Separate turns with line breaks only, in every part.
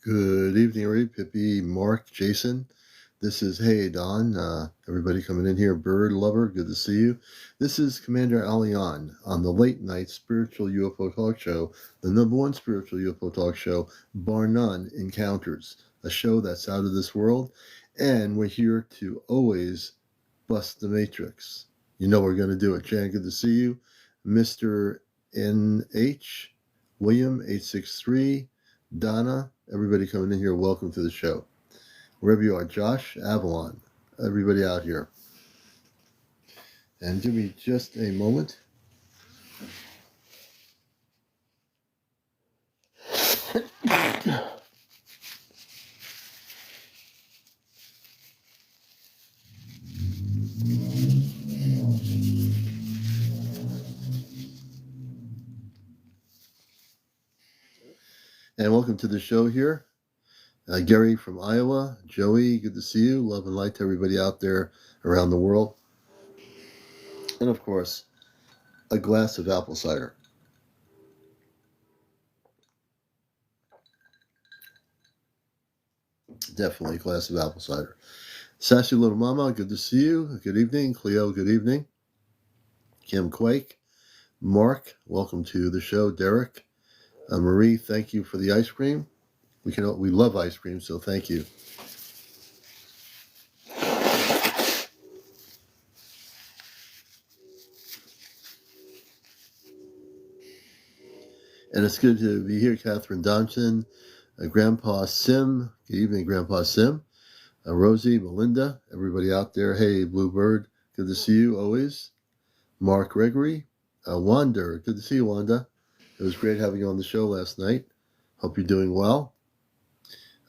Good evening, everybody. Pippi, Mark, Jason. This is Hey Don. Everybody coming in here. Bird lover, good to see you. This is CmdrAleon on the late night spiritual UFO talk show, the number one spiritual UFO talk show, bar none, Encounters, a show that's out of this world, and we're here to always bust the matrix. You know we're going to do it. Jan, good to see you. Mr. NH, William 863. Donna, everybody coming in here, welcome to the show. Wherever you are, Josh, Avalon, everybody out here. And give me just a moment. And welcome to the show here. Gary from Iowa, Joey, good to see you. Love and light to everybody out there around the world. And of course, a glass of apple cider. Definitely a glass of apple cider. Sassy Little Mama, good to see you. Good evening. Cleo, good evening. Kim Quake, Mark, welcome to the show. Derek, Marie, thank you for the ice cream. We love ice cream, so thank you. And it's good to be here, Catherine Donson, Grandpa Sim. Good evening, Grandpa Sim. Rosie, Melinda, everybody out there. Hey, Bluebird, good to see you always. Mark Gregory, Wanda, good to see you, Wanda. It was great having you on the show last night. Hope you're doing well.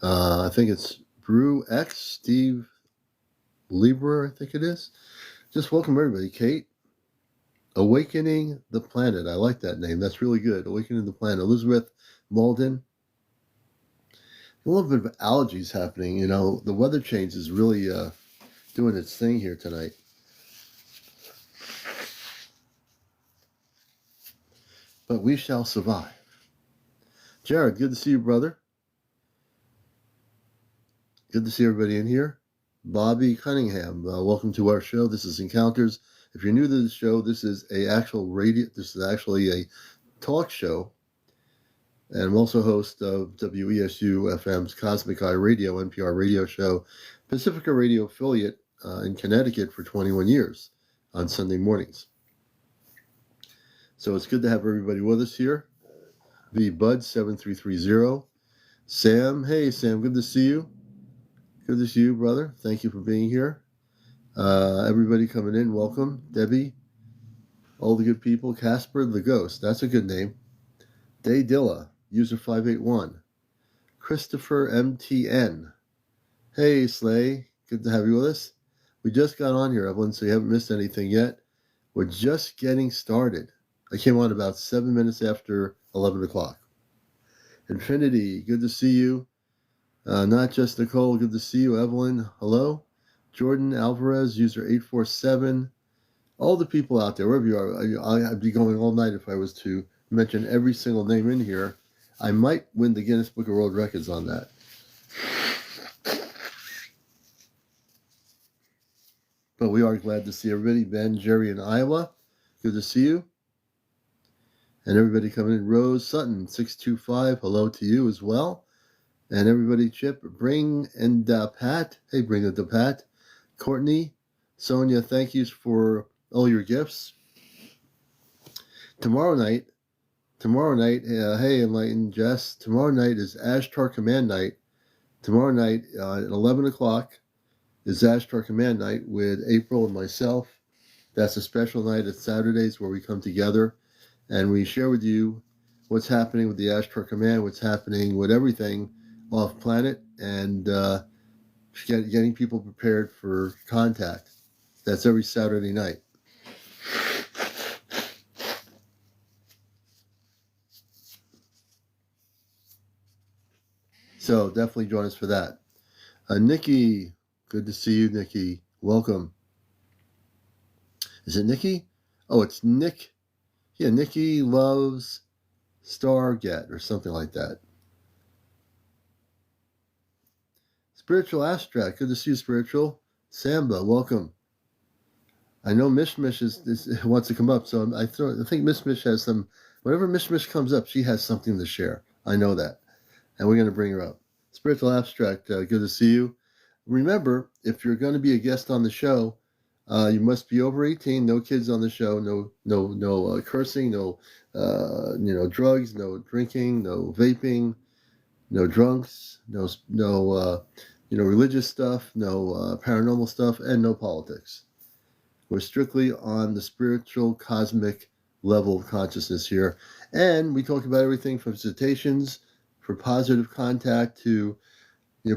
I think it's Brew X, Steve Lieber, I think it is. Just welcome everybody. Kate, Awakening the Planet. I like that name. That's really good. Awakening the Planet. Elizabeth Malden. A little bit of allergies happening. You know, the weather change is really doing its thing here tonight. But we shall survive. Jared, good to see you, brother. Good to see everybody in here. Bobby Cunningham, welcome to our show. This is Encounters. If you're new to the show, this is actually a talk show. And I'm also host of WESU FM's Cosmic Eye Radio, NPR radio show, Pacifica Radio affiliate in Connecticut for 21 years on Sunday mornings. So it's good to have everybody with us here. Bud 7330. Sam, hey Sam, good to see you. Good to see you, brother. Thank you for being here. Everybody coming in, welcome. Debbie, all the good people. Casper the Ghost, that's a good name. Day Dilla, user 581. Christopher MTN. Hey, Slay, good to have you with us. We just got on here, Evelyn, so you haven't missed anything yet. We're just getting started. I came on about 7 minutes after 11 o'clock. Infinity, good to see you. Not just Nicole, good to see you. Evelyn, hello. Jordan Alvarez, user 847. All the people out there, wherever you are, I'd be going all night if I was to mention every single name in here. I might win the Guinness Book of World Records on that. But we are glad to see everybody. Ben, Jerry, and Iowa, good to see you. And everybody coming in. Rose Sutton, 625, hello to you as well. And everybody, Chip, Bring, and Pat. Hey, Bring and Pat. Courtney, Sonia, thank you for all your gifts. Tomorrow night, hey, Enlightened Jess, tomorrow night is Ashtar Command Night. Tomorrow night at 11 o'clock is Ashtar Command Night with April and myself. That's a special night at Saturdays where we come together and we share with you what's happening with the Ashtar Command, what's happening with everything off planet, and getting people prepared for contact. That's every Saturday night. So definitely join us for that. Nikki, good to see you, Nikki. Welcome. Is it Nikki? Oh, it's Nick. Yeah, Nikki loves Stargate or something like that. Spiritual Abstract. Good to see you, Spiritual. Samba, welcome. I know Mishmish wants to come up, so I think Mishmish has some. Whenever Mishmish comes up, she has something to share. I know that, and we're going to bring her up. Spiritual Abstract, good to see you. Remember, if you're going to be a guest on the show, you must be over 18. No kids on the show. No cursing. No drugs. No drinking. No vaping. No drunks. No religious stuff. No paranormal stuff, and no politics. We're strictly on the spiritual, cosmic level of consciousness here. And we talk about everything from cetaceans for positive contact to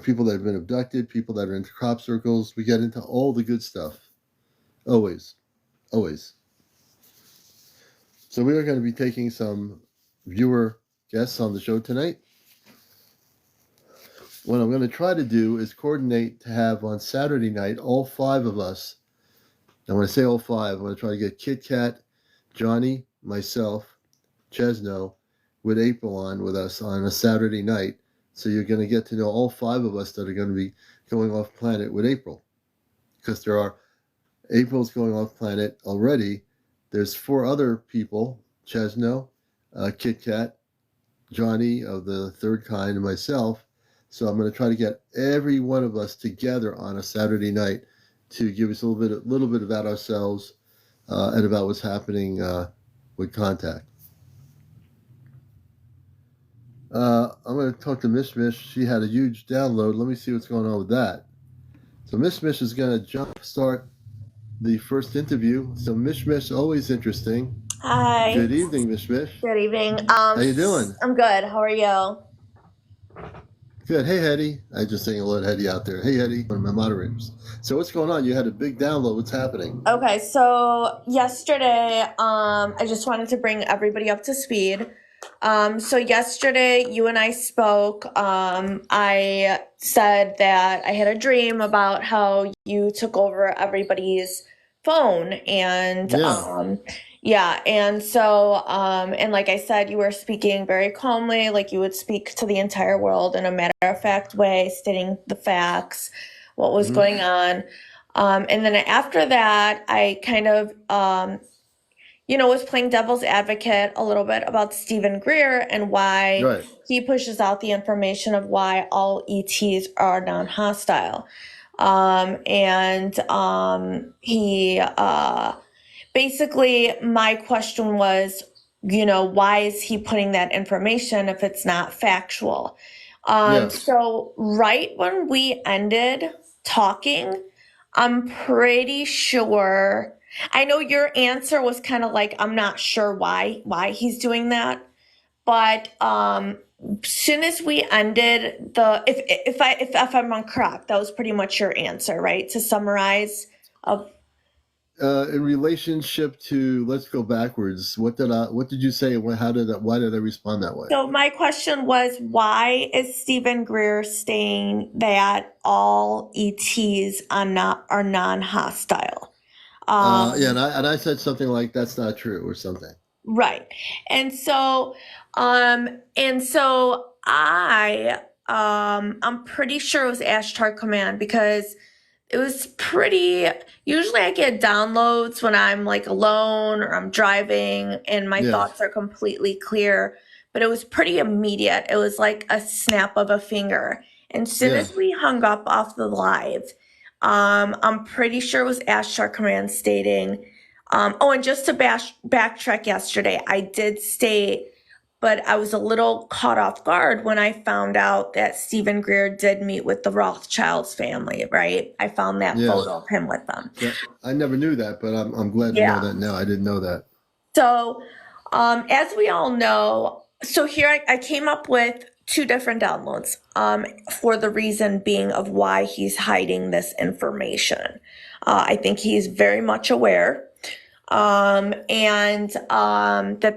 people that have been abducted, people that are into crop circles. We get into all the good stuff. Always. Always. So we are going to be taking some viewer guests on the show tonight. What I'm going to try to do is coordinate to have on Saturday night all 5 of us. And when I say all 5, I'm going to try to get Kit Kat, Johnny, myself, Chesno, with April on with us on a Saturday night. So you're going to get to know all 5 of us that are going to be going off planet with April. Because April's going off planet already. There's 4 other people, Chesno, Kit Kat, Johnny of the third kind, and myself. So I'm going to try to get every one of us together on a Saturday night to give us a little bit about ourselves and about what's happening with contact. I'm going to talk to Miss Mish. She had a huge download. Let me see what's going on with that. So Miss Mish is going to jumpstart the first interview. So Mish Mish, always interesting.
Hi.
Good evening, Mish Mish.
Good evening.
How you doing?
I'm good. How are you?
Good. Hey, Hetty. I just saying hello to Hetty out there. Hey, Hetty, one of my moderators. So what's going on? You had a big download. What's happening?
Okay, so yesterday, I just wanted to bring everybody up to speed. So yesterday, you and I spoke. I said that I had a dream about how you took over everybody's phone, and and so, and like I said, you were speaking very calmly, like you would speak to the entire world in a matter-of-fact way, stating the facts, what was going on. And then after that, I kind of, was playing devil's advocate a little bit about Stephen Greer and why he pushes out the information of why all ETs are non-hostile. He basically, my question was, why is he putting that information if it's not factual? So right when we ended talking, I'm pretty sure, I know your answer was kind of like, I'm not sure why he's doing that. But soon as we ended if I'm incorrect, that was pretty much your answer, right? To summarize
in relationship to, let's go backwards. What did you say? Why did I respond that way?
So my question was, why is Stephen Greer saying that all ETs are non-hostile?
And I said something like, that's not true or something.
Right. And so I'm pretty sure it was Ashtar Command, because it was usually I get downloads when I'm like alone or I'm driving and my thoughts are completely clear, but it was pretty immediate. It was like a snap of a finger. And as soon as we hung up off the live, I'm pretty sure it was Ashtar Command stating, and just to backtrack yesterday, I did state, but I was a little caught off guard when I found out that Stephen Greer did meet with the Rothschilds family, right? I found that photo of him with them.
Yeah, I never knew that, but I'm glad to know that now. I didn't know that.
So, as we all know, so here I came up with 2 different downloads, for the reason being of why he's hiding this information. I think he's very much aware that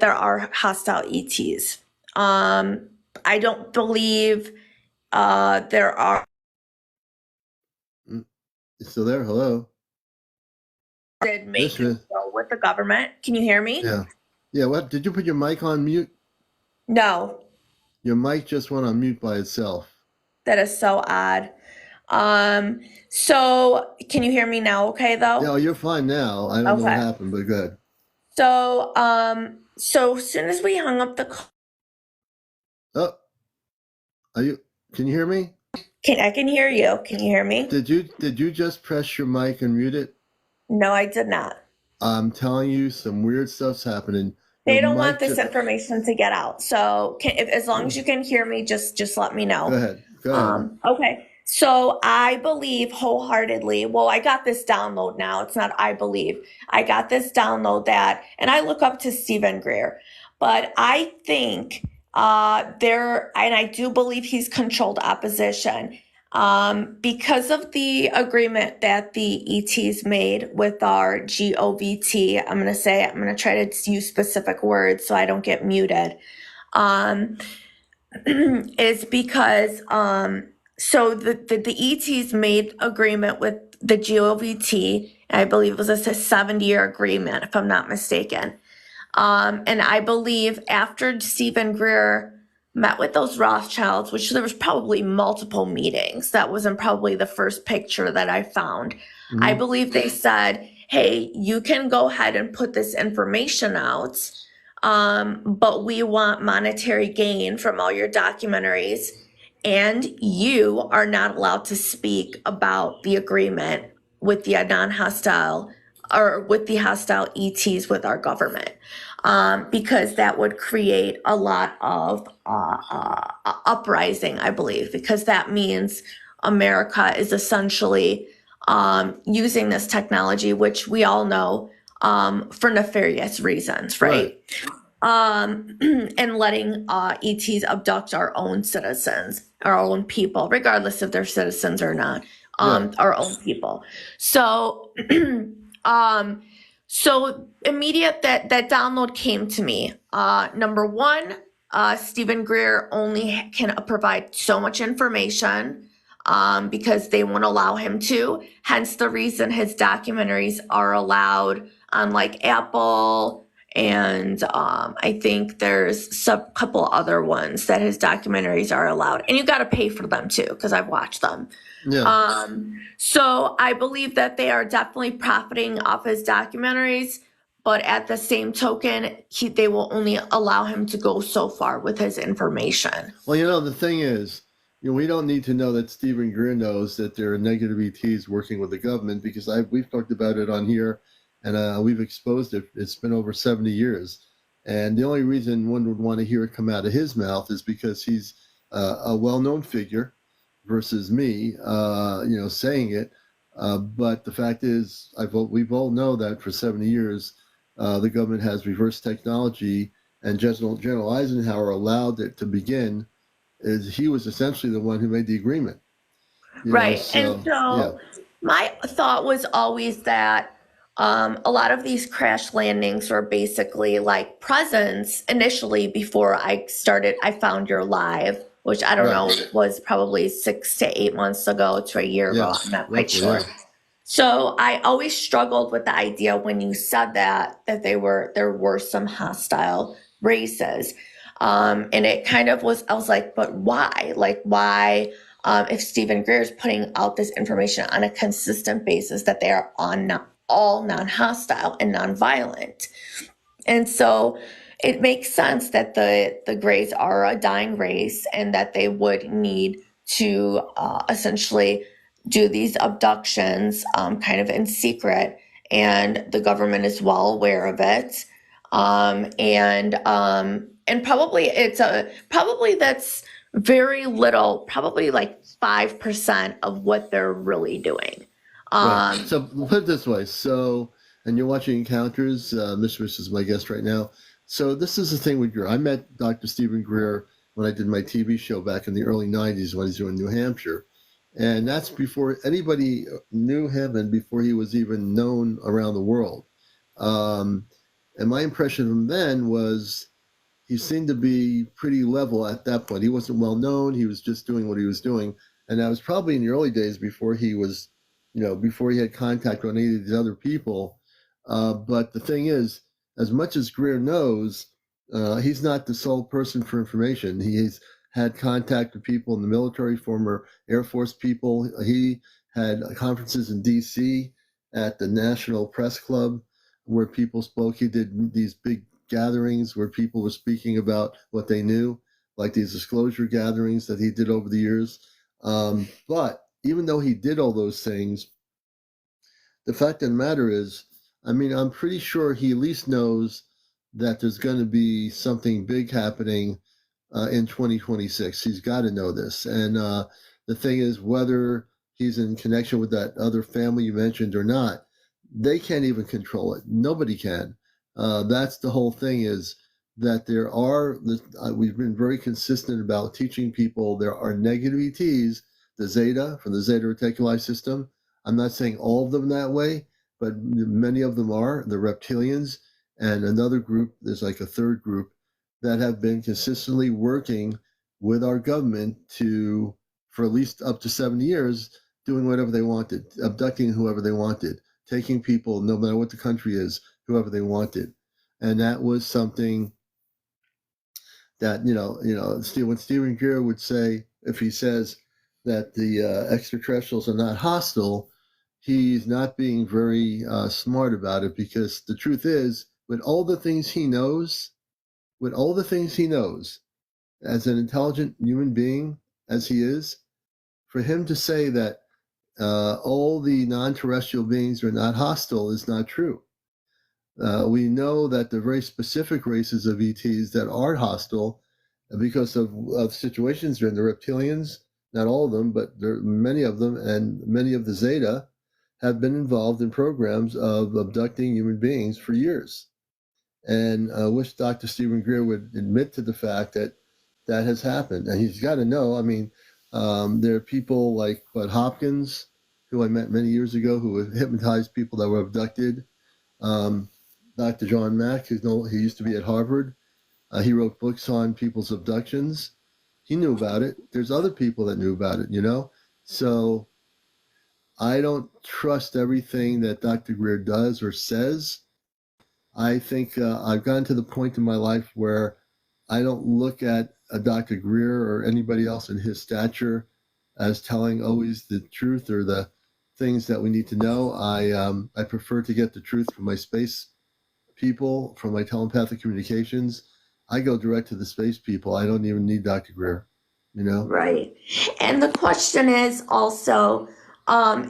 there are hostile ETs. I don't believe there are.
You still there? Hello?
Did make it go with the government. Can you hear me?
Yeah. What? Did you put your mic on mute?
No.
Your mic just went on mute by itself.
That is so odd. So can you hear me now? Okay, though.
Yeah, you're fine now. I don't know what
Okay.
happened, but good.
So as soon as we hung up the call,
Oh, are you? Can you hear me?
I can hear you. Can you hear me?
Did you just press your mic and mute it?
No, I did not.
I'm telling you, some weird stuff's happening. Your
They don't want
mic
this
just.
information to get out. So as long as you can hear me, just let me
Go
know.
ahead. Go ahead.
Okay. So I believe wholeheartedly. Well, I got this download now. It's not I believe. I got this download that, and I look up to Stephen Greer, but I think and I do believe he's controlled opposition. Because of the agreement that the ETs made with our GOVT, I'm going to try to use specific words so I don't get muted. Is because so the ETs made agreement with the GOVT. I believe it was a 7-year agreement, if I'm not mistaken. And I believe after Stephen Greer met with those Rothschilds, which there was probably multiple meetings, that wasn't probably the first picture that I found. I believe they said, hey, you can go ahead and put this information out, but we want monetary gain from all your documentaries, and you are not allowed to speak about the agreement with the non-hostile or with the hostile ETs with our government, because that would create a lot of uprising, I believe, because that means America is essentially using this technology, which we all know, for nefarious reasons, right? And letting ETs abduct our own citizens, our own people, regardless if they're citizens or not,
Yeah.
our own people. So, so immediate that download came to me. Number one, Stephen Greer only can provide so much information because they won't allow him to. Hence the reason his documentaries are allowed on like Apple, and I think there's a couple other ones that his documentaries are allowed, and you got to pay for them too because I've watched them.
Yeah.
So I believe that they are definitely profiting off his documentaries, but at the same token, they will only allow him to go so far with his information.
Well, the thing is, we don't need to know that Stephen Greer knows that there are negative ETs working with the government because we've talked about it on here, and we've exposed it. It's been over 70 years, and the only reason one would want to hear it come out of his mouth is because he's a well-known figure versus me, saying it. But the fact is, we've all know that for 70 years, the government has reverse technology, and General Eisenhower allowed it to begin. He was essentially the one who made the agreement.
Right. And
So yeah,
so my thought was always that a lot of these crash landings were basically like presents initially before I found your live, which I don't know, was probably 6 to 8 months ago to a year ago. I'm not quite sure.
Yeah.
So I always struggled with the idea when you said that there were some hostile races. And it kind of was, I was like, but why? Like, why, if Stephen Greer is putting out this information on a consistent basis that they are all non-hostile and non-violent? And so it makes sense that the Greys are a dying race and that they would need to essentially do these abductions kind of in secret, and the government is well aware of it. And probably that's very little, probably like 5% of what they're really doing.
So put it this way. And you're watching Encounters. Mistress is my guest right now. So this is the thing with Greer. I met Dr. Stephen Greer when I did my TV show back in the early 90s when he was doing New Hampshire. And that's before anybody knew him and before he was even known around the world. And my impression of him then was he seemed to be pretty level at that point. He wasn't well known. He was just doing what he was doing. And that was probably in the early days before he was, before he had contact with any of these other people. But the thing is, as much as Greer knows, he's not the sole person for information. He had contact with people in the military, former Air Force people. He had conferences in D.C. at the National Press Club where people spoke. He did these big gatherings where people were speaking about what they knew, like these disclosure gatherings that he did over the years. But even though he did all those things, the fact of the matter is, I mean, I'm pretty sure he at least knows that there's going to be something big happening in 2026. He's got to know this. And the thing is, whether he's in connection with that other family you mentioned or not, they can't even control it. Nobody can. That's the whole thing, is that there are, we've been very consistent about teaching people there are negative ETs, the Zeta from the Zeta Reticuli system. I'm not saying all of them that way, but many of them are, the reptilians, and another group, there's like a third group that have been consistently working with our government for at least up to 7 years, doing whatever they wanted, abducting whoever they wanted, taking people, no matter what the country is, whoever they wanted. And that was something that, when Stephen Greer would say, if he says that the extraterrestrials are not hostile, he's not being very smart about it, because the truth is, with all the things he knows, as an intelligent human being as he is, for him to say that all the non-terrestrial beings are not hostile is not true. We know that the very specific races of ETs that are hostile, because of situations they're in, the reptilians, not all of them, but there are many of them, and many of the Zeta have been involved in programs of abducting human beings for years. And I wish Dr. Stephen Greer would admit to the fact that that has happened. And he's got to know, I mean, there are people like Bud Hopkins, who I met many years ago, who hypnotized people that were abducted. Dr. John Mack, he used to be at Harvard. He wrote books on people's abductions. He knew about it. There's other people that knew about it, So I don't trust everything that Dr. Greer does or says. I think I've gotten to the point in my life where I don't look at a Dr. Greer or anybody else in his stature as telling always the truth or the things that we need to know. I prefer to get the truth from my space people, from my telepathic communications. I go direct to the space people. I don't even need Dr. Greer,
Right. And the question is also,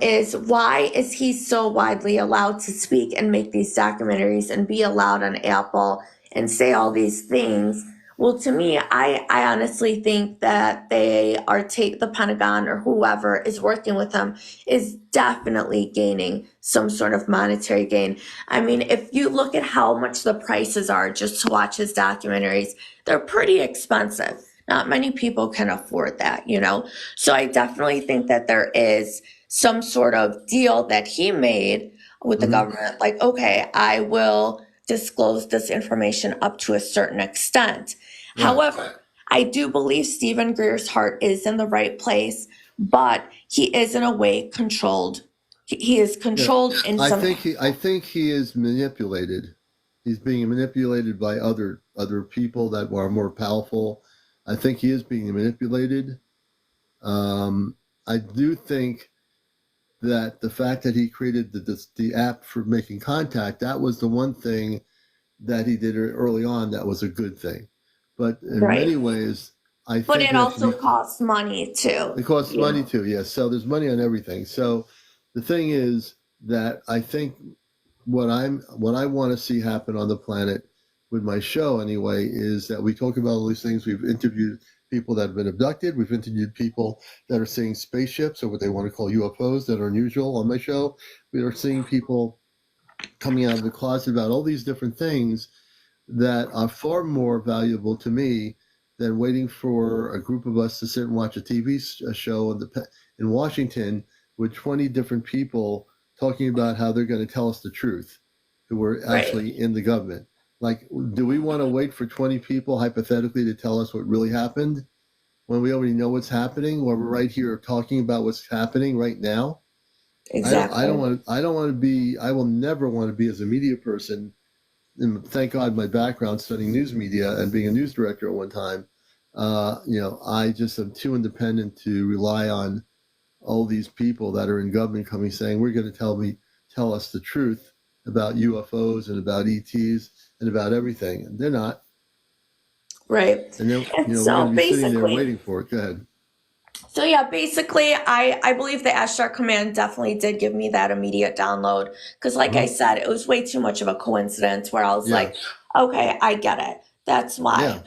is why is he so widely allowed to speak and make these documentaries and be allowed on Apple and say all these things? Well, to me, I honestly think that the Pentagon or whoever is working with him is definitely gaining some sort of monetary gain. I mean, if you look at how much the prices are just to watch his documentaries, they're pretty expensive. Not many people can afford that, So I definitely think that there is some sort of deal that he made with the government. Like, okay, I will disclose this information up to a certain extent.
Right.
However, I do believe Stephen Greer's heart is in the right place, but he is in a way controlled. He is controlled in some.
I think he is manipulated. He's being manipulated by other people that are more powerful. I think he is being manipulated. I do think that the fact that he created the app for making contact, that was the one thing that he did early on that was a good thing. But in many ways, I think.
But it also costs money too.
It costs money too, yes. So there's money on everything. So the thing is that I think what I want to see happen on the planet with my show anyway is that we talk about all these things. We've interviewed people that have been abducted. We've interviewed people that are seeing spaceships, or what they want to call UFOs, that are unusual on my show. We are seeing people coming out of the closet about all these different things that are far more valuable to me than waiting for a group of us to sit and watch a TV show in Washington with 20 different people talking about how they're going to tell us the truth, who were actually in the government. Like, do we want to wait for 20 people hypothetically to tell us what really happened when we already know what's happening, when we're right here talking about what's happening right now?
Exactly.
I will never want to be, as a media person, and thank God my background studying news media and being a news director at one time, I just am too independent to rely on all these people that are in government coming saying we're going to tell us the truth about UFOs and about ETs and about everything. And they're not.
Right.
And then,
And
we're going
so
to be sitting there
basically,
waiting for it. Go ahead.
So yeah, basically, I believe the Ashtar command definitely did give me that immediate download because, like I
Hmm.
said, it was way too much of a coincidence. Where I was
Yeah.
like, okay, I get it. That's why
Yeah.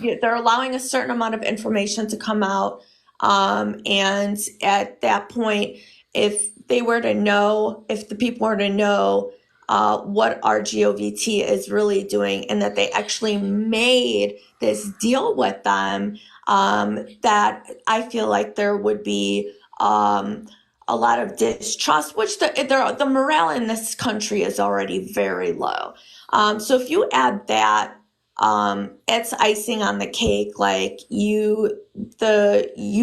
Yeah.
they're allowing a certain amount of information to come out, and at that point, if the people were to know what our GOVT is really doing, and that they actually made this deal with them, that I feel like there would be a lot of distrust, which the morale in this country is already very low. So if you add that, it's icing on the cake. Like you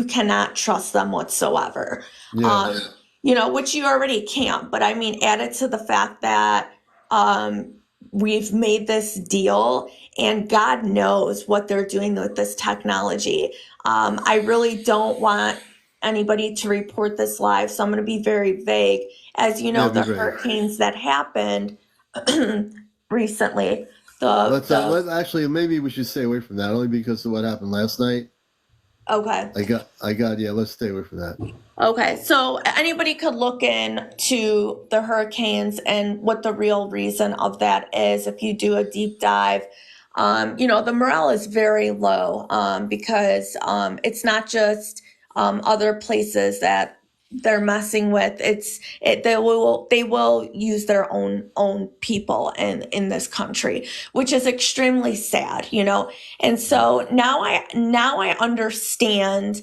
cannot trust them whatsoever.
Yeah.
Um, which you already can't. But I mean, added to the fact that um, we've made this deal and God knows what they're doing with this technology. I really don't want anybody to report this live, so I'm going to be very vague. As you
Yeah.
know,
Be
the
brave.
hurricanes that happened recently, the
Let
the
actually maybe we should stay away from that only because of what happened last night.
okay.
Yeah. Let's stay away from that.
Okay, so anybody could look into the hurricanes and what the real reason of that is if you do a deep dive. The morale is very low because it's not just other places that they're messing with. They will use their own people in this country, which is extremely sad. And so now I understand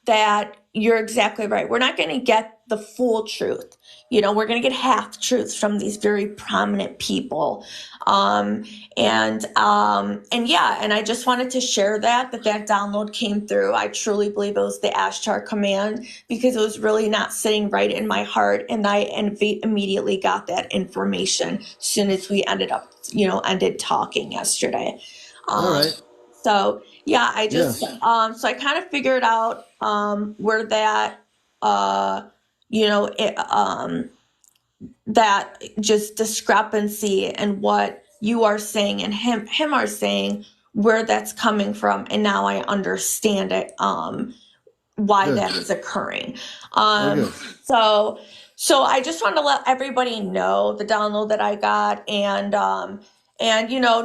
that you're exactly right. We're not going to get the full truth. We're going to get half truths from these very prominent people. And yeah, and I just wanted to share that download came through. I truly believe it was the Ashtar command because it was really not sitting right in my heart. And I immediately got that information as soon as we ended talking yesterday.
All
Um,
right.
so yeah,
Yeah.
so I kind of figured out where that uh you know it that just discrepancy and what you are saying and him are saying, where that's coming from, and now I understand it, why
Good.
that is occurring.
Oh,
Um,
good.
so so I just want to let everybody know the download that I got, and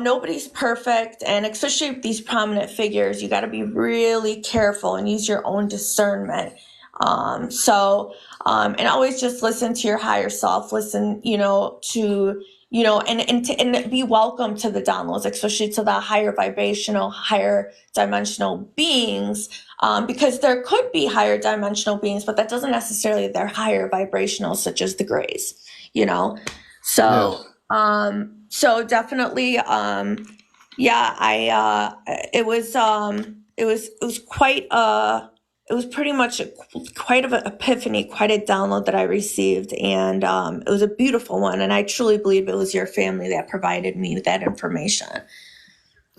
nobody's perfect, and especially with these prominent figures, you got to be really careful and use your own discernment. And always just listen to your higher self. Listen, to and be welcome to the downloads, especially to the higher vibrational, higher dimensional beings, because there could be higher dimensional beings, but that doesn't necessarily they're higher vibrational, such as the grays, you know. So,
Yes.
so definitely, yeah, it was quite it was pretty much quite of an epiphany, quite a download that I received, and it was a beautiful one. And I truly believe it was your family that provided me with that information.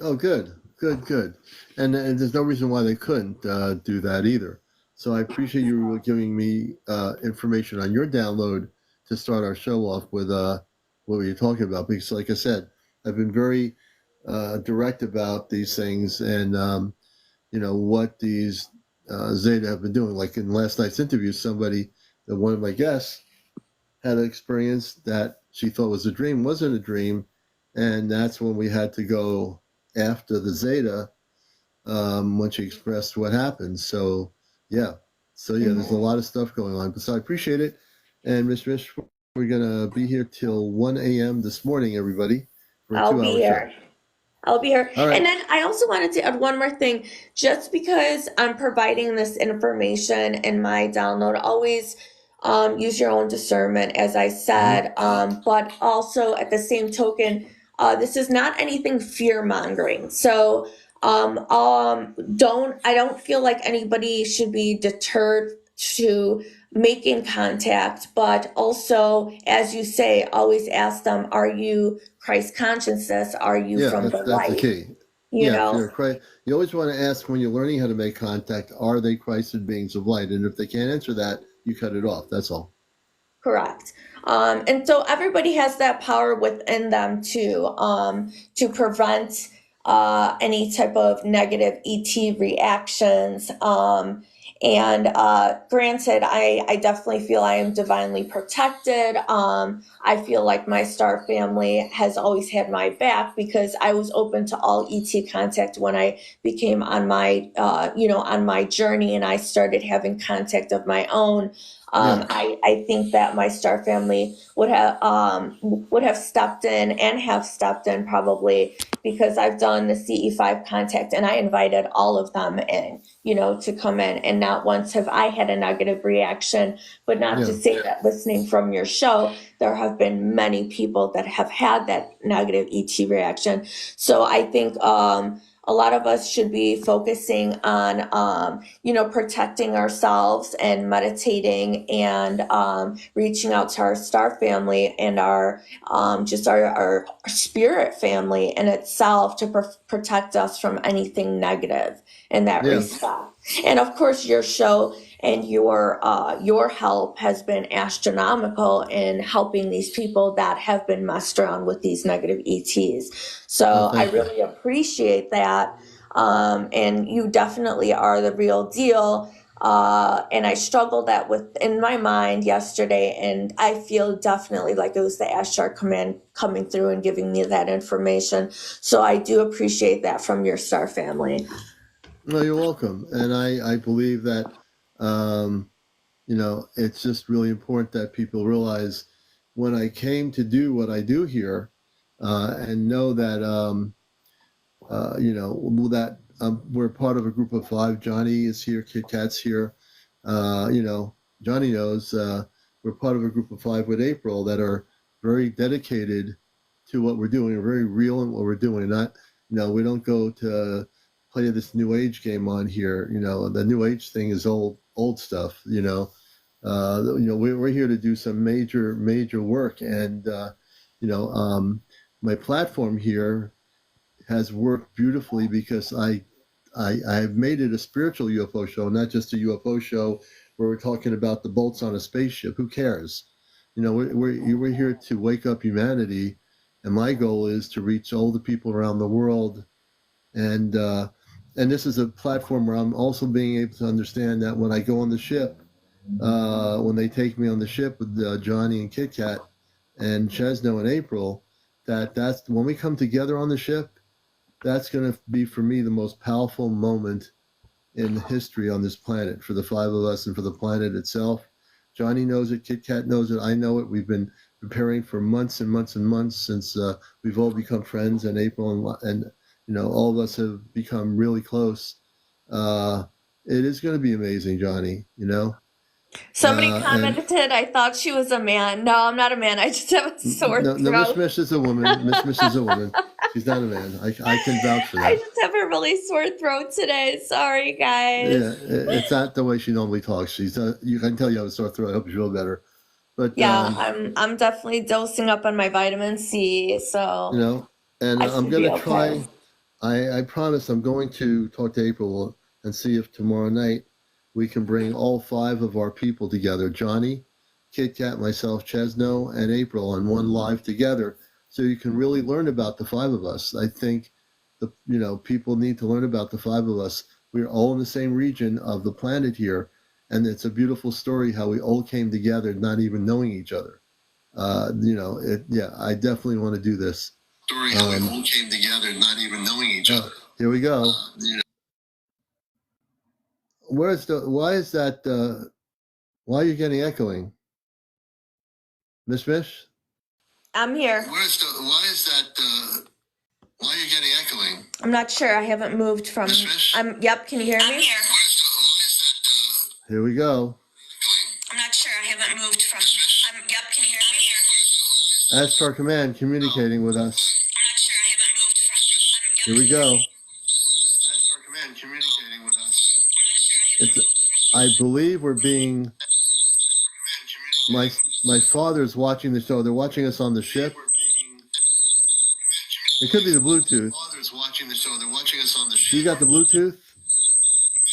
Oh, good. Good. Good. And there's no reason why they couldn't do that either. So I appreciate you giving me information on your download to start our show off with what were you talking about? Because, like I said, I've been very direct about these things and what these Zeta have been doing. Like in last night's interview, one of my guests had an experience that she thought was a dream, wasn't a dream, and that's when we had to go after the Zeta when she expressed what happened. Yeah, there's a
Mhm.
lot of stuff going on. But so I appreciate it, and Miss Mish, we're gonna be here till 1 a.m. this morning, everybody, for a
I'll be
2-hour show.
here. I'll be here.
All
And
right.
then I also wanted to add one more thing. Just because I'm providing this information in my download, always use your own discernment, as I
Mm-hmm.
said. But also at the same token, this is not anything fear mongering. So I don't feel like anybody should be deterred to making contact, but also, as you say, always ask them, are you Christ consciousness? Are you
Yeah,
from the
that's the
light?
key.
you
Yeah,
know.
sure. You always want to ask when you're learning how to make contact, are they Christed beings of light? And if they can't answer that, you cut it off. That's all.
Correct. And so everybody has that power within them to prevent any type of negative ET reactions. And granted, I definitely feel I am divinely protected. I feel like my star family has always had my back because I was open to all ET contact when I became on my, on my journey, and I started having contact of my own.
Yeah.
I think that my star family would have stepped in and have stepped in probably because I've done the CE5 contact and I invited all of them in, to come in. And not once have I had a negative reaction, but not to
Yeah.
say that listening from your show, there have been many people that have had that negative ET reaction. So I think a lot of us should be focusing on, protecting ourselves and meditating and reaching out to our star family and our spirit family in itself to protect us from anything negative in that
Yeah.
respect. And of course, your show and your help has been astronomical in helping these people that have been messed around with these negative ETs. So I
Thank you.
really appreciate that. And you definitely are the real deal. And I struggled that in my mind yesterday, and I feel definitely like it was the Ashtar command coming through and giving me that information. So I do appreciate that from your star family.
No, you're welcome. And I believe that, um, it's just really important that people realize when I came to do what I do here, and know that, that we're part of a group of five. Johnny is here, Kit Kat's here. Johnny knows we're part of a group of five with April that are very dedicated to what we're doing. We're very real in what we're doing. Not, we don't go to play this new age game on here. The new age thing is old stuff. We're here to do some major work, and my platform here has worked beautifully because I've made it a spiritual UFO show, not just a UFO show where we're talking about the bolts on a spaceship. Who cares? We're here to wake up humanity, and my goal is to reach all the people around the world. And this is a platform where I'm also being able to understand that when I go on the ship, when they take me on the ship with Johnny and Kit Kat and Chesno and April, that's when we come together on the ship. That's going to be for me the most powerful moment in history on this planet for the five of us and for the planet itself. Johnny knows it. Kit Kat knows it. I know it. We've been preparing for months and months and months since we've all become friends, and April and all of us have become really close. It is going to be amazing, Johnny.
Somebody
And
commented, I thought she was a man. No, I'm not a man. I just have a sore
no, Miss
throat.
Mish is a woman. Miss is a woman. She's not a man. I can vouch for
I
that.
just have a really sore throat today. Sorry,
Yeah,
guys.
it's not the way she normally talks. She's you can tell you have a sore throat. I hope you feel better. But
Yeah, I'm definitely dosing up on my vitamin C,
you
so
know, and
I
I'm
should be
gonna
okay.
try. I promise I'm going to talk to April and see if tomorrow night we can bring all five of our people together: Johnny, Kit Kat, myself, Chesno, and April on one live together, so you can really learn about the five of us. I think people need to learn about the five of us. We're all in the same region of the planet here, and it's a beautiful story how we all came together, not even knowing each other. Yeah, I definitely want to do this. Story how we all came together, not even knowing each other. Here we go. Why is that? Why are you getting echoing, Miss Mish?
I'm here.
Why is that? Why are you getting echoing?
I'm not sure. I haven't moved from.
Miss Mish?
Yep, can you hear me?
I'm here. Why is that? Here we go.
I'm not sure. I haven't moved from. Yep, can you hear me?
As per command, communicating with us.
I'm not sure. I haven't moved from.
Here we go. As per command, communicating with us. I believe we're being. My father's watching the show. They're watching us on the ship. It could be the Bluetooth. Father's watching the show. They're watching us on the show. You got the Bluetooth?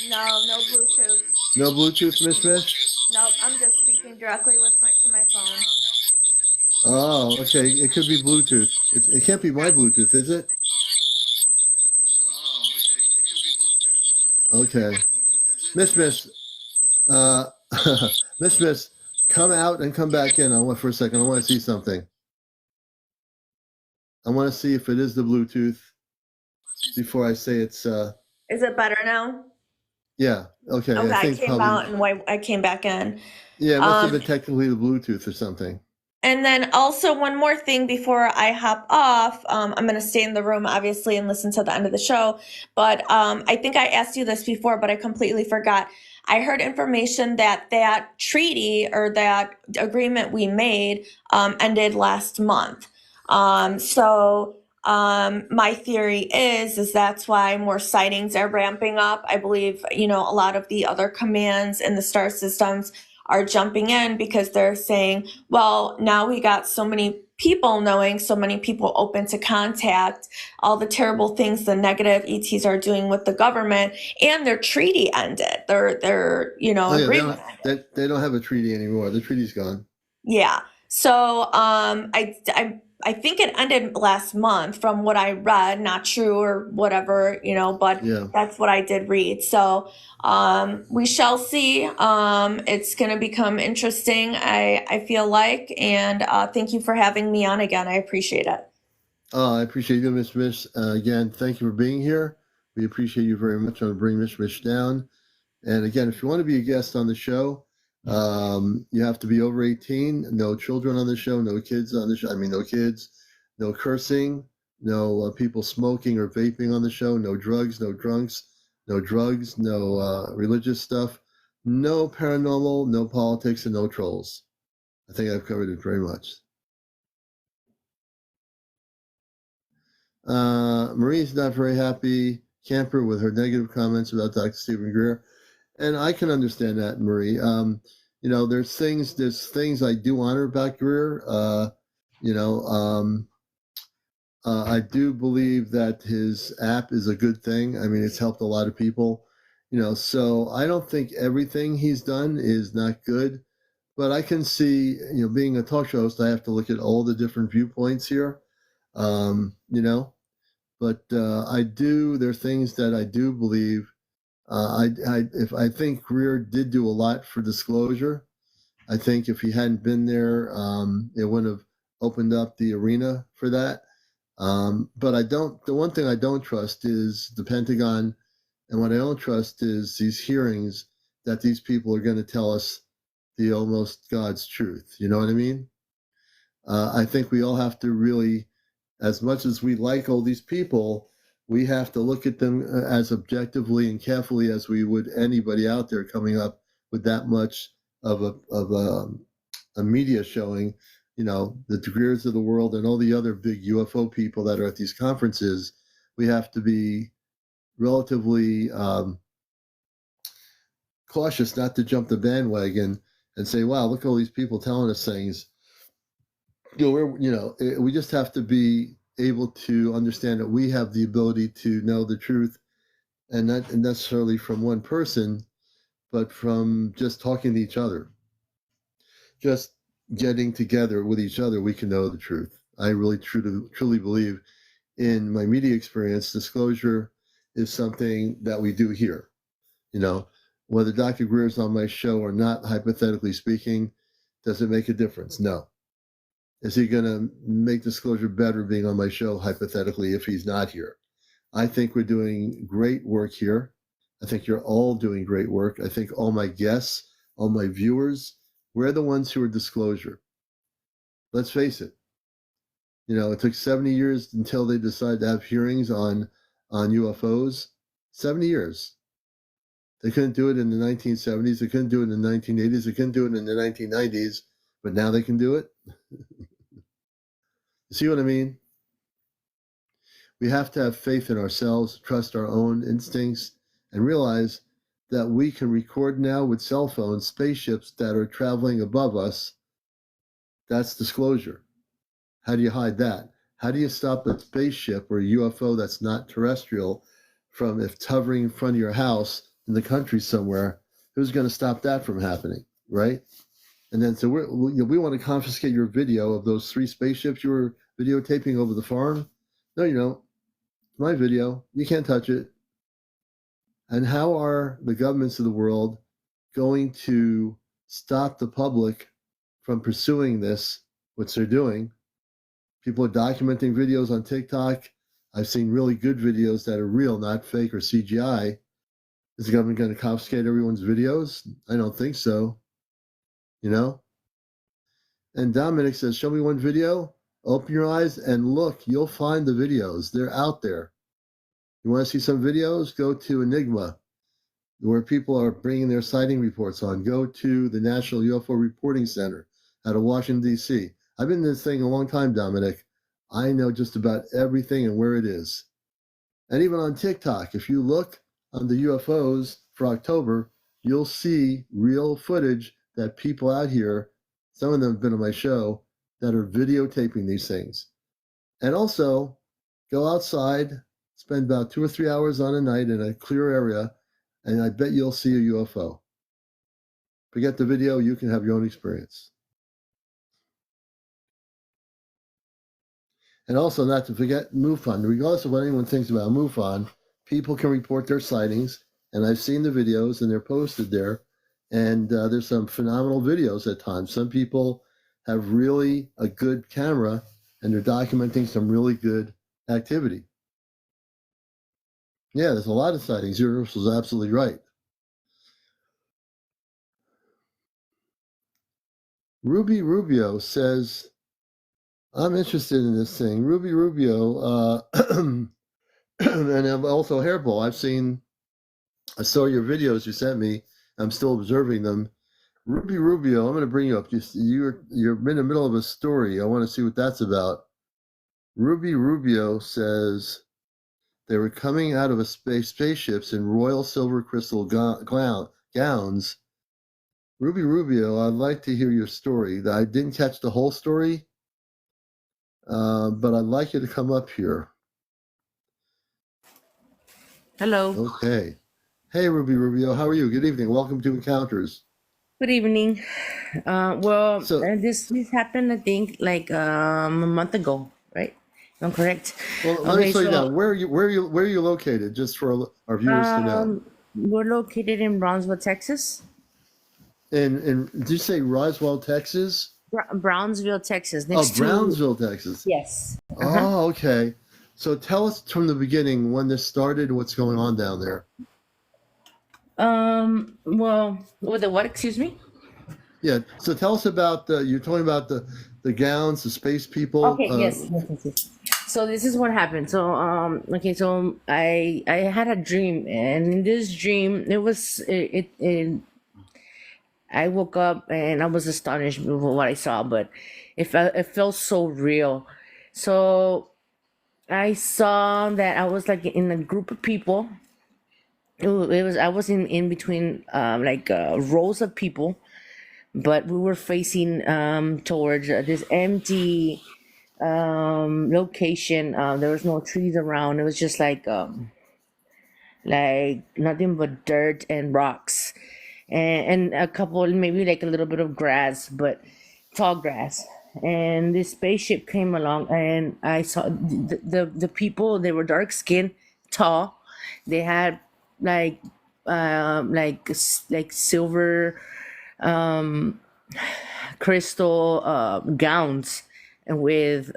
No Bluetooth.
No Bluetooth, Miss Miss?
Nope, I'm just speaking directly to my phone.
Oh, okay. It could be Bluetooth. It can't be my Bluetooth, is it? Oh, okay. It could be Bluetooth. Okay. Miss, uh, Miss, come out and come back in. For a second. I want to see something. I want to see if it is the Bluetooth before I say it's.
Is it better now?
Yeah. Okay.
Okay,
I
I
think
came out and I came back in.
Yeah, it must have been technically the Bluetooth or something.
And then also one more thing before I hop off, I'm going to stay in the room, obviously, and listen to the end of the show. But I think I asked you this before, but I completely forgot. I heard information that that treaty or that agreement we made ended last month. My theory is that's why more sightings are ramping up. I believe, a lot of the other commands in the star systems are jumping in because they're saying, well, now we got so many people knowing, so many people open to contact, all the terrible things the negative ETs are doing with the government, and their treaty ended. Their agreement ended.
They don't have a treaty anymore. The treaty's gone.
Yeah. So I think it ended last month from what I read, not true or whatever, but
Yeah.
That's what I did read. So we shall see. It's going to become interesting, I feel like. And thank you for having me on again. I appreciate it.
I appreciate you, Miss. Again, thank you for being here. We appreciate you very much. I'm going to bring Miss down. And again, if you want to be a guest on the show, you have to be over 18. No children on the show. No kids on the show. I mean, no kids. No cursing. No people smoking or vaping on the show. No drugs. No drunks. No drugs. No religious stuff. No paranormal. No politics. And no trolls. I think I've covered it very much. Marie's not very happy camper with her negative comments about Dr. Stephen Greer. And I can understand that, Marie. There's things I do honor about Greer. I do believe that his app is a good thing. I mean, it's helped a lot of people. So I don't think everything he's done is not good, but I can see, being a talk show host, I have to look at all the different viewpoints here. But there are things that I do believe. I think Greer did do a lot for disclosure. I think if he hadn't been there, it wouldn't have opened up the arena for that. But the one thing I don't trust is the Pentagon, and what I don't trust is these hearings that these people are going to tell us the almost God's truth. You know what I mean? I think we all have to really, as much as we like all these people, we have to look at them as objectively and carefully as we would anybody out there coming up with that much of a media showing. The Greers of the world and all the other big UFO people that are at these conferences. We have to be relatively cautious not to jump the bandwagon and say, "Wow, look at all these people telling us things." We just have to be able to understand that we have the ability to know the truth, and not necessarily from one person, but from just talking to each other. Just getting together with each other, we can know the truth. I really truly believe in my media experience, disclosure is something that we do here. Whether Dr. Greer's on my show or not, hypothetically speaking, does it make a difference? No. Is he going to make disclosure better being on my show, hypothetically, if he's not here? I think we're doing great work here. I think you're all doing great work. I think all my guests, all my viewers, we're the ones who are disclosure. Let's face it. It took 70 years until they decided to have hearings on UFOs. 70 years. They couldn't do it in the 1970s. They couldn't do it in the 1980s. They couldn't do it in the 1990s. But now they can do it. See what I mean? We have to have faith in ourselves, trust our own instincts, and realize that we can record now with cell phones spaceships that are traveling above us. That's disclosure. How do you hide that? How do you stop a spaceship or a UFO that's not terrestrial from, if it's hovering in front of your house in the country somewhere? Who's going to stop that from happening, right? And then so we want to confiscate your video of those 3 spaceships you were videotaping over the farm. No, you don't. My video. You can't touch it. And how are the governments of the world going to stop the public from pursuing this, which they're doing? People are documenting videos on TikTok. I've seen really good videos that are real, not fake or CGI. Is the government going to confiscate everyone's videos? I don't think so. You know? And Dominic says, show me one video. Open your eyes and look. You'll find the videos. They're out there. You want to see some videos? Go to Enigma, where people are bringing their sighting reports on. Go to the National UFO Reporting Center out of Washington, D.C. I've been in this thing a long time, Dominic. I know just about everything and where it is. And even on TikTok, if you look on the UFOs for October, you'll see real footage that people out here, some of them have been on my show, that are videotaping these things. And also, go outside, spend about 2 or 3 hours on a night in a clear area, and I bet you'll see a UFO. Forget the video, you can have your own experience. And also, not to forget MUFON. Regardless of what anyone thinks about MUFON, people can report their sightings, and I've seen the videos, and they're posted there. And there's some phenomenal videos at times. Some people have really a good camera, and they're documenting some really good activity. Yeah, there's a lot of sightings. Universal's absolutely right. Ruby Rubio says, I'm interested in this thing. Ruby Rubio, and also Hairball. I saw your videos you sent me. I'm still observing them. Ruby Rubio, I'm going to bring you up. You're in the middle of a story. I want to see what that's about. Ruby Rubio says they were coming out of spaceships in royal silver crystal gowns. Ruby Rubio, I'd like to hear your story. I didn't catch the whole story, but I'd like you to come up here.
Hello.
Okay. Hey, Ruby Rubio, how are you? Good evening. Welcome to Encounters.
Good evening.
So,
This happened, I think, like a month ago, right? If I'm correct.
well, let me
Okay,
slow you
so
down. Where are you located? Just for our viewers to know.
we're located in Brownsville, Texas.
And did you say Roswell, Texas?
Brownsville, Texas,
Oh,
next to
Brownsville, Texas.
yes. Uh-huh.
Oh, okay. So tell us from the beginning when this started, what's going on down there.
Well, with the what? Excuse me.
Yeah. So tell us about you're talking about the gowns, the space people.
Okay. Yes. So this is what happened. So okay. So I had a dream, and in this dream, I woke up and I was astonished with what I saw, but it felt so real. So I saw that I was like in a group of people. It was I was in between like rows of people, but we were facing towards this empty location. There was no trees around. It was just like nothing but dirt and rocks, and a couple, maybe like a little bit of grass, but tall grass. And this spaceship came along, and I saw the people. They were dark skinned, tall. They had like like silver crystal gowns, and with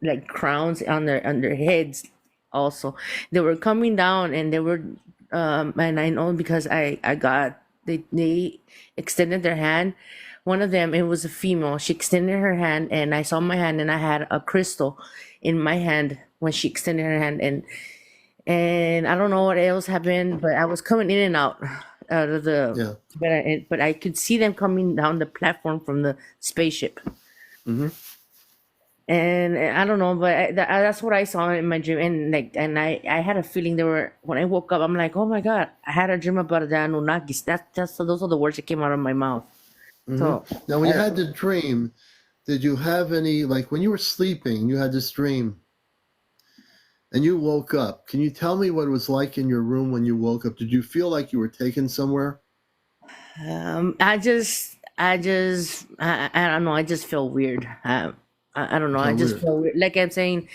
like crowns on their heads. Also, they were coming down, and they were and I know because I got they extended their hand. One of them, it was a female. She extended her hand, and I saw my hand, and I had a crystal in my hand when she extended her hand, and I don't know what else happened, but I was coming in and out of the
Yeah.
but I could see them coming down the platform from the spaceship.
Mm-hmm.
And I don't know, but that's what I saw in my dream, and I had a feeling they were, when I woke up, I'm like, oh my god, I had a dream about the Anunnakis. That's those are the words that came out of my mouth.
Mm-hmm.
So
Now, when you had the dream, did you have any, like when you were sleeping, you had this dream and you woke up? Can you tell me what it was like in your room when you woke up? Did you feel like you were taken somewhere?
I don't know. I just feel weird. I don't know.
You
I
felt
just
weird.
feel weird. Like I'm saying,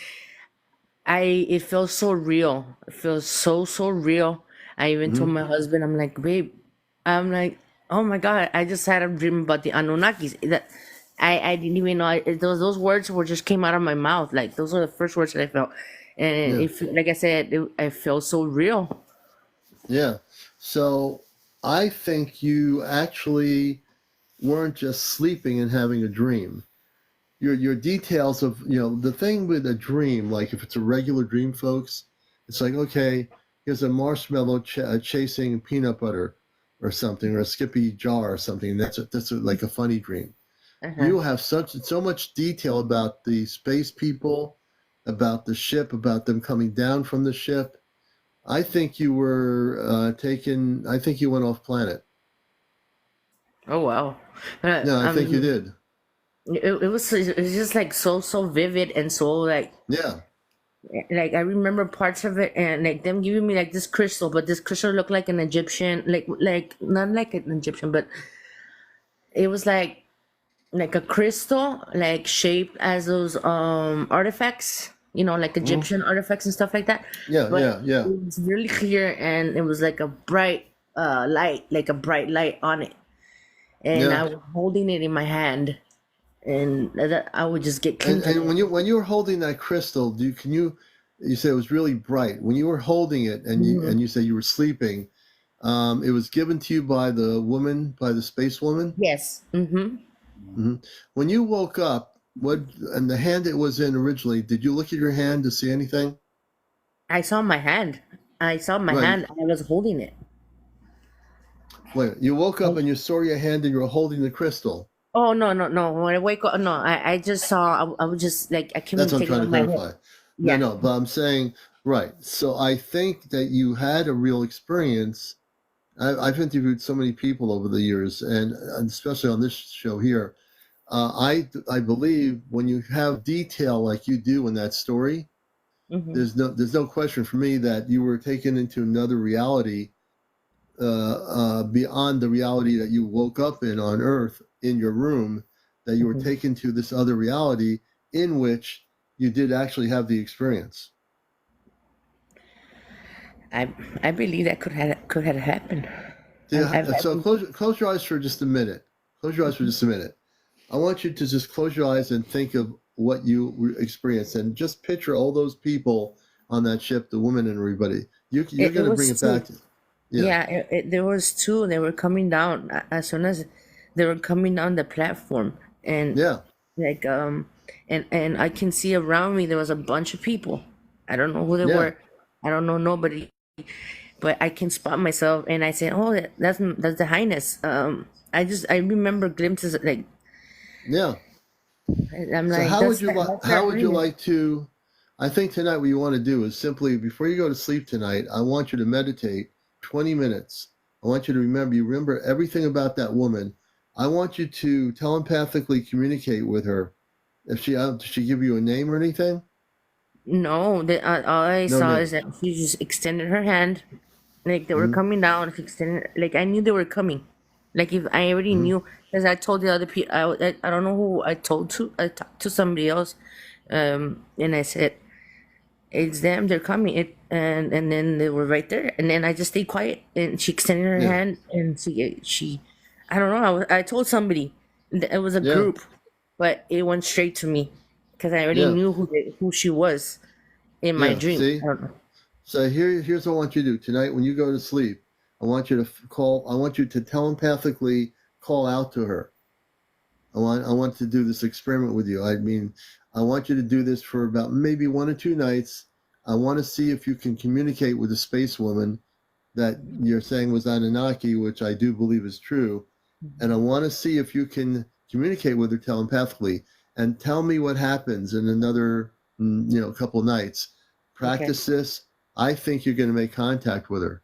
it feels so real. It feels so real. I even told
Hmm.
my husband, I'm like, babe, I'm like, oh my god, I just had a dream about the Anunnakis. That I didn't even know. Those words were just came out of my mouth. Like those are the first words that I felt, and
Yeah.
like I said, I felt so real.
Yeah. So I think you actually weren't just sleeping and having a dream. Your details of, the thing with a dream, like if it's a regular dream, folks, it's like, okay, here's a marshmallow chasing peanut butter or something, or a Skippy jar or something. Like a funny dream.
Uh-huh.
You have so much detail about the space people, about the ship, about them coming down from the ship. I think you were taken. I think you went off planet.
Oh wow.
No, I think you
Um,
did.
it was just like so vivid and so
Yeah.
like I remember parts of it and like them giving me like this crystal, but this crystal looked like an Egyptian, like not like an Egyptian, but it was like a crystal, like shaped as those artifacts, like
Mhm.
Egyptian artifacts and stuff like that.
Yeah.
But
Yeah. Yeah.
it was really clear and it was like a bright light, like a bright light on it. And
Yeah.
I was holding it in my hand and that I would just get
And
tinted.
when you were holding that crystal, you said it was really bright. When you were holding it
Mhm.
and you said you were sleeping, it was given to you by the woman, by the space woman.
Yes. Mm-hmm.
Hmm. When you woke up, what and the hand it was in originally, did you look at your hand to see anything?
I saw my hand. I saw my
Right.
hand. I was holding it.
Wait, you woke up and you saw your hand and you were holding the crystal.
Oh no! When I wake up, no, I just saw. I was just like I came
That's
and
what I'm
take it
trying to
on my head.
clarify. No,
Yeah.
no, but I'm saying, right. So I think that you had a real experience. I've interviewed so many people over the years, and especially on this show here. I believe when you have detail like you do in that story,
Mm-hmm.
there's no question for me that you were taken into another reality, beyond the reality that you woke up in on Earth in your room. That you were
Mm-hmm.
taken to this other reality in which you did actually have the experience.
I I believe that could have happened. I've had
So
people.
close your eyes for just a minute. Close your eyes for just a minute. I want you to just close your eyes and think of what you experienced, and just picture all those people on that ship, the women and everybody. You're
It
going to bring
was
it
two.
back to, yeah,
Yeah, there was two. They were coming down as soon as they were coming down the platform, and
yeah,
like and I can see around me there was a bunch of people. I don't know who they
yeah,
were. I don't know nobody, but I can spot myself, and I said, "Oh, that's the highness." I remember glimpses like
yeah.
I'm
So
like that's their
how would you
highness.
like to? I think tonight what you want to do is simply before you go to sleep tonight, I want you to meditate 20 minutes. I want you to remember everything about that woman. I want you to telepathically communicate with her. If she did she give you a name or anything?
No, all I
No
saw
name.
is that she just extended her hand, like they were
Hmm.
coming down. She extended, like I knew they were coming. Like if I already
Hmm.
knew, because I told the other people, I don't know who I told to. I talked to somebody else, and I said it's them. They're coming. And then they were right there. And then I just stayed quiet, and she extended her
Yeah.
hand, and she, I don't know. I told somebody. It was a
Yeah.
group, but it went straight to me because I already
Yeah.
knew who she was in my
Yeah.
dream.
See?
I don't know.
So here's what I want you to do tonight when you go to sleep. I want you to call. I want you to telepathically call out to her. I want to do this experiment with you. I mean, I want you to do this for about maybe 1 or 2 nights. I want to see if you can communicate with the space woman that you're saying was Anunnaki, which I do believe is true. And I want to see if you can communicate with her telepathically and tell me what happens in another, couple of nights.
Okay.
Practice this. I think you're going to make contact with her.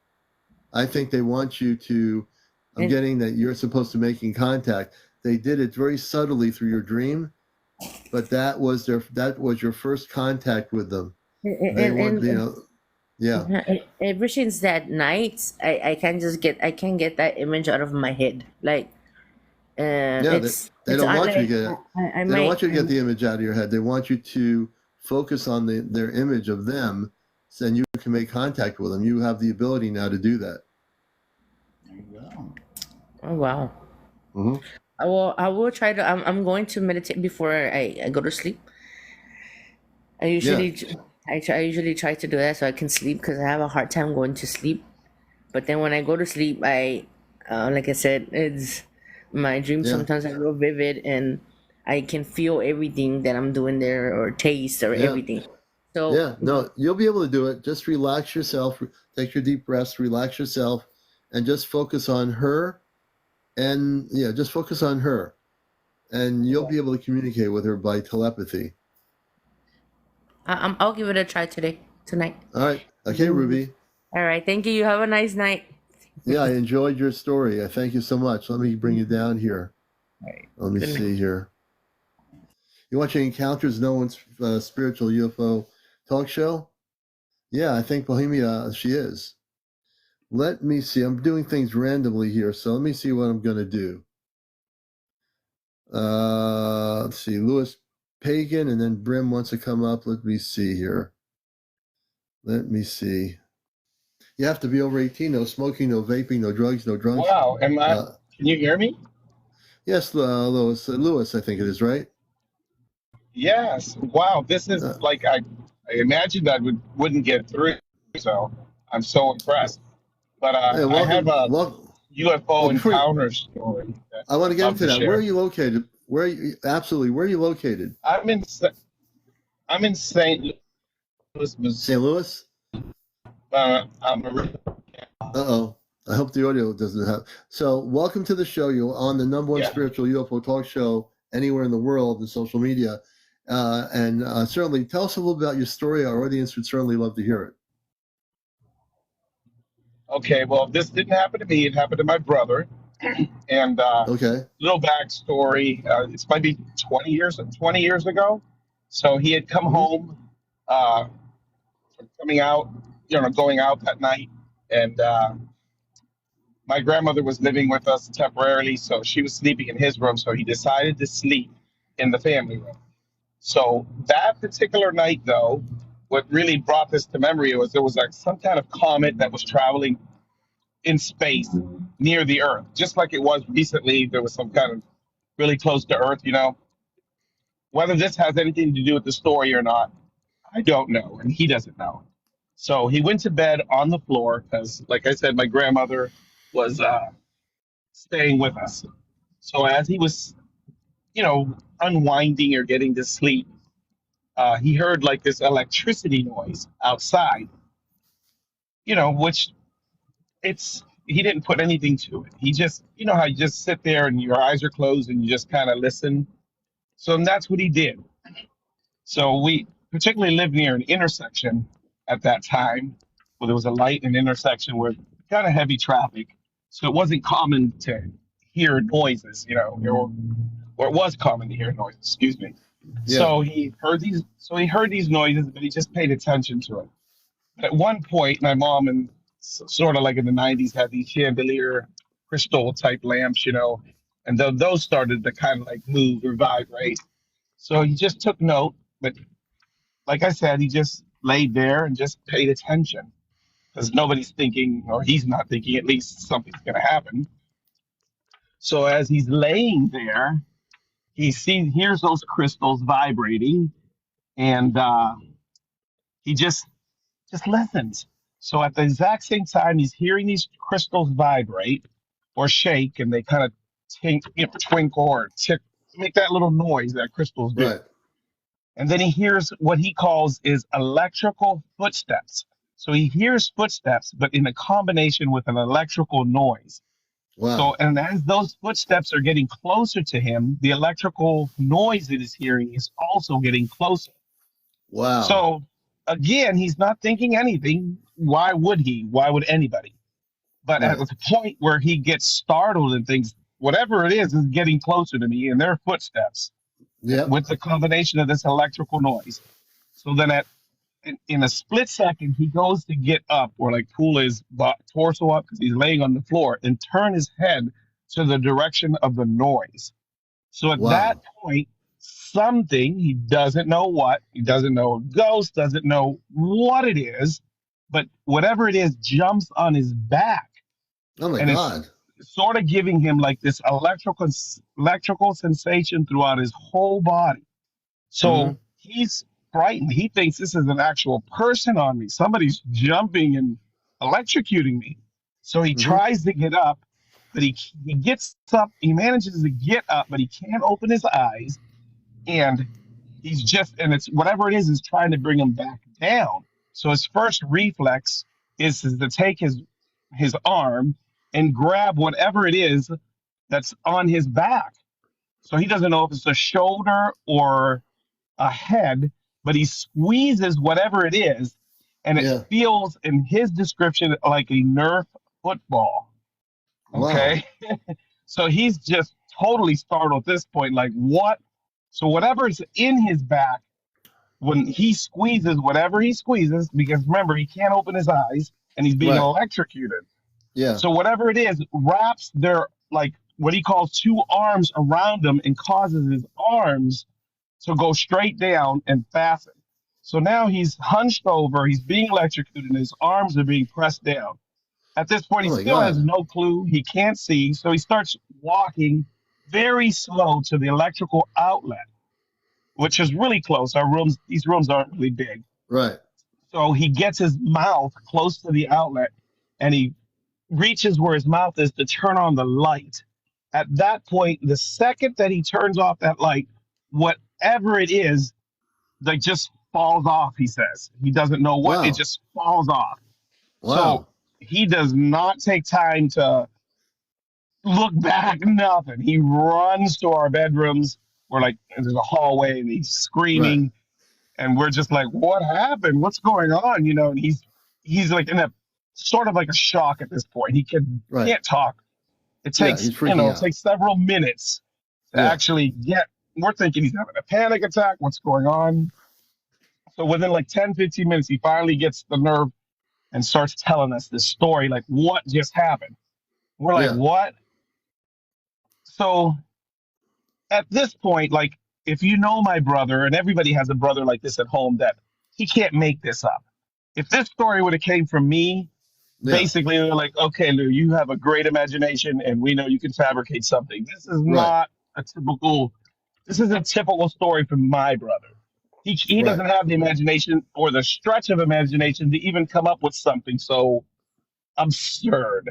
I think they want you to. I'm
And
getting that you're supposed to making contact. They did it very subtly through your dream, but that was your first contact with them.
and
They
and,
want,
and
yeah,
ever since that night, I can't get that image out of my head. Like,
yeah. They
it's
don't want you to
like
get it.
I
They don't want
might.
you to get the image out of your head. They want you to focus on their image of them, so then you can make contact with them. You have the ability now to do that.
There you go.
Oh wow.
Hmm.
I will try to. I'm going to meditate before I go to sleep. I
Yeah,
usually I usually try to do that so I can sleep because I have a hard time going to sleep. But then when I go to sleep, like I said, it's my dreams
yeah,
sometimes are real vivid and I can feel everything that I'm doing there or taste or
yeah,
everything. So
yeah. No, you'll be able to do it. Just relax yourself. Take your deep breaths. Relax yourself, and just focus on her. And yeah, just focus on her, and you'll be able to communicate with her by telepathy.
I'll give it a try tonight.
All right. Okay, Ruby.
All right, thank you. You have a nice night.
Yeah, I enjoyed your story. I thank you so much. Let me bring you down here.
All right,
Let me
good night.
see here. You watching Encounters No One's Spiritual UFO Talk Show? Yeah, I think Bohemia, she is. Let me see. I'm doing things randomly here, so let me see what I'm going to do. Let's see. Louis Pagan, and then Brim wants to come up. Let me see here. Let me see. You have to be over 18. No smoking, no vaping, no drugs, no drunks.
Wow. Can you hear me?
Yes, Louis. Louis, I think it is, right?
Yes. Wow. This is
Uh,
like I imagined I wouldn't get through. So I'm so impressed. But
hey,
I have
welcome.
a
Well,
UFO
before you,
encounter story that
I want to
I'd
get
love
into
to
that. Where are
share.
you located? Where are you, absolutely. Where are you located?
I'm in St. Louis,
St.
Missouri.
Louis?
I'm originally
Uh-oh. I hope the audio doesn't have. So, welcome to the show. You're on the number one
yeah.
spiritual UFO talk show anywhere in the world in social media. And certainly tell us a little about your story. Our audience would certainly love to hear it.
Okay. Well, this didn't happen to me. It happened to my brother. And
Okay.
little backstory. It's maybe 20 years ago. So he had come
Hmm.
home, uh, from coming out, going out that night, and my grandmother was living with us temporarily, so she was sleeping in his room. So he decided to sleep in the family room. So that particular night, though, what really brought this to memory was there was like some kind of comet that was traveling in space near the Earth, just like it was recently. There was some kind of really close to Earth. Whether this has anything to do with the story or not, I don't know, and he doesn't know. So he went to bed on the floor because, like I said, my grandmother was staying with us. So as he was, unwinding or getting to sleep, he heard like this electricity noise outside, which he didn't put anything to it. He just, how you just sit there and your eyes are closed and you just kind of listen. So that's what he did. So we particularly lived near an intersection at that time where there was a light and intersection with kind of heavy traffic. So it wasn't common to hear noises, or it was common to hear noises, excuse me.
Yeah.
So he heard these noises, but he just paid attention to it. But at one point, my mom and sort of like in the 90s had these chandelier crystal type lamps, and those started to kind of like move or vibrate. So he just took note, but like I said, he just laid there and just paid attention because nobody's thinking, or he's not thinking, at least something's going to happen. So as he's laying there, hears those crystals vibrating, and he just listens. So at the exact same time, he's hearing these crystals vibrate or shake, and they kind of twinkle or tick, make that little noise that crystals do.
Right.
And then he hears what he calls is electrical footsteps. So he hears footsteps, but in a combination with an electrical noise. So,
Wow.
and as those footsteps are getting closer to him, the electrical noise that he's hearing is also getting closer.
Wow.
So again, he's not thinking anything. Why would he? Why would anybody? But at
Right.
the point where he gets startled and thinks, whatever it is getting closer to me, and their footsteps.
Yep.
with the combination of this electrical noise. So then in a split second, he goes to get up or like pull his torso up because he's laying on the floor and turn his head to the direction of the noise. So at that
Wow.
point, something, he doesn't know what, he doesn't know a ghost, doesn't know what it is, but whatever it is jumps on his back,
Oh my
and it's
God.
sort of giving him like this electrical sensation throughout his whole body.
Mm-hmm.
So he's frightened. He thinks this is an actual person on me. Somebody's jumping and electrocuting me. So he
Mm-hmm.
tries to get up, but he gets up. He manages to get up, but he can't open his eyes. And and it's whatever it is trying to bring him back down. So his first reflex is to take his arm and grab whatever it is that's on his back. So he doesn't know if it's a shoulder or a head, but he squeezes whatever it is, and it
Yeah.
feels, in his description, like a Nerf football.
Wow.
Okay. So he's just totally startled at this point, like, what? So whatever's in his back, when he squeezes whatever he squeezes, because remember, he can't open his eyes and he's being
Right.
electrocuted.
Yeah.
So whatever it is wraps their, like, what he calls two arms around him and causes his arms to go straight down and fasten. So now he's hunched over, he's being electrocuted, and his arms are being pressed down. At this point, he
Oh my
still has
God.
no clue. He can't see. So he starts walking very slow to the electrical outlet, which is really close. These rooms aren't really big.
Right.
So he gets his mouth close to the outlet and he reaches where his mouth is to turn on the light. At that point, the second that he turns off that light, whatever it is, like just falls off, he says. He doesn't know what, it
Wow.
just falls off. So
Wow.
he does not take time to look back, nothing. He runs to our bedrooms. We're like, there's a hallway and he's
Right.
screaming. And we're just like, what happened? What's going on? You know, and he's like in a sort of like a shock at this point.
Right.
Can't talk. It
Yeah.
takes,
He's freaking
it
out.
takes several minutes to
Yeah.
actually get, we're thinking he's having a panic attack. What's going on? So within like 10, 15 minutes, he finally gets the nerve and starts telling us this story, like what just happened. We're like,
Yeah.
what? So at this point, like, if you know my brother, and everybody has a brother like this at home, that he can't make this up. If this story would have came from me,
Yeah.
basically they're like, okay, Lou, you have a great imagination, and we know you can fabricate something.
Right.
This is a typical story from my brother. He
Right.
doesn't have the imagination or the stretch of imagination to even come up with something so absurd.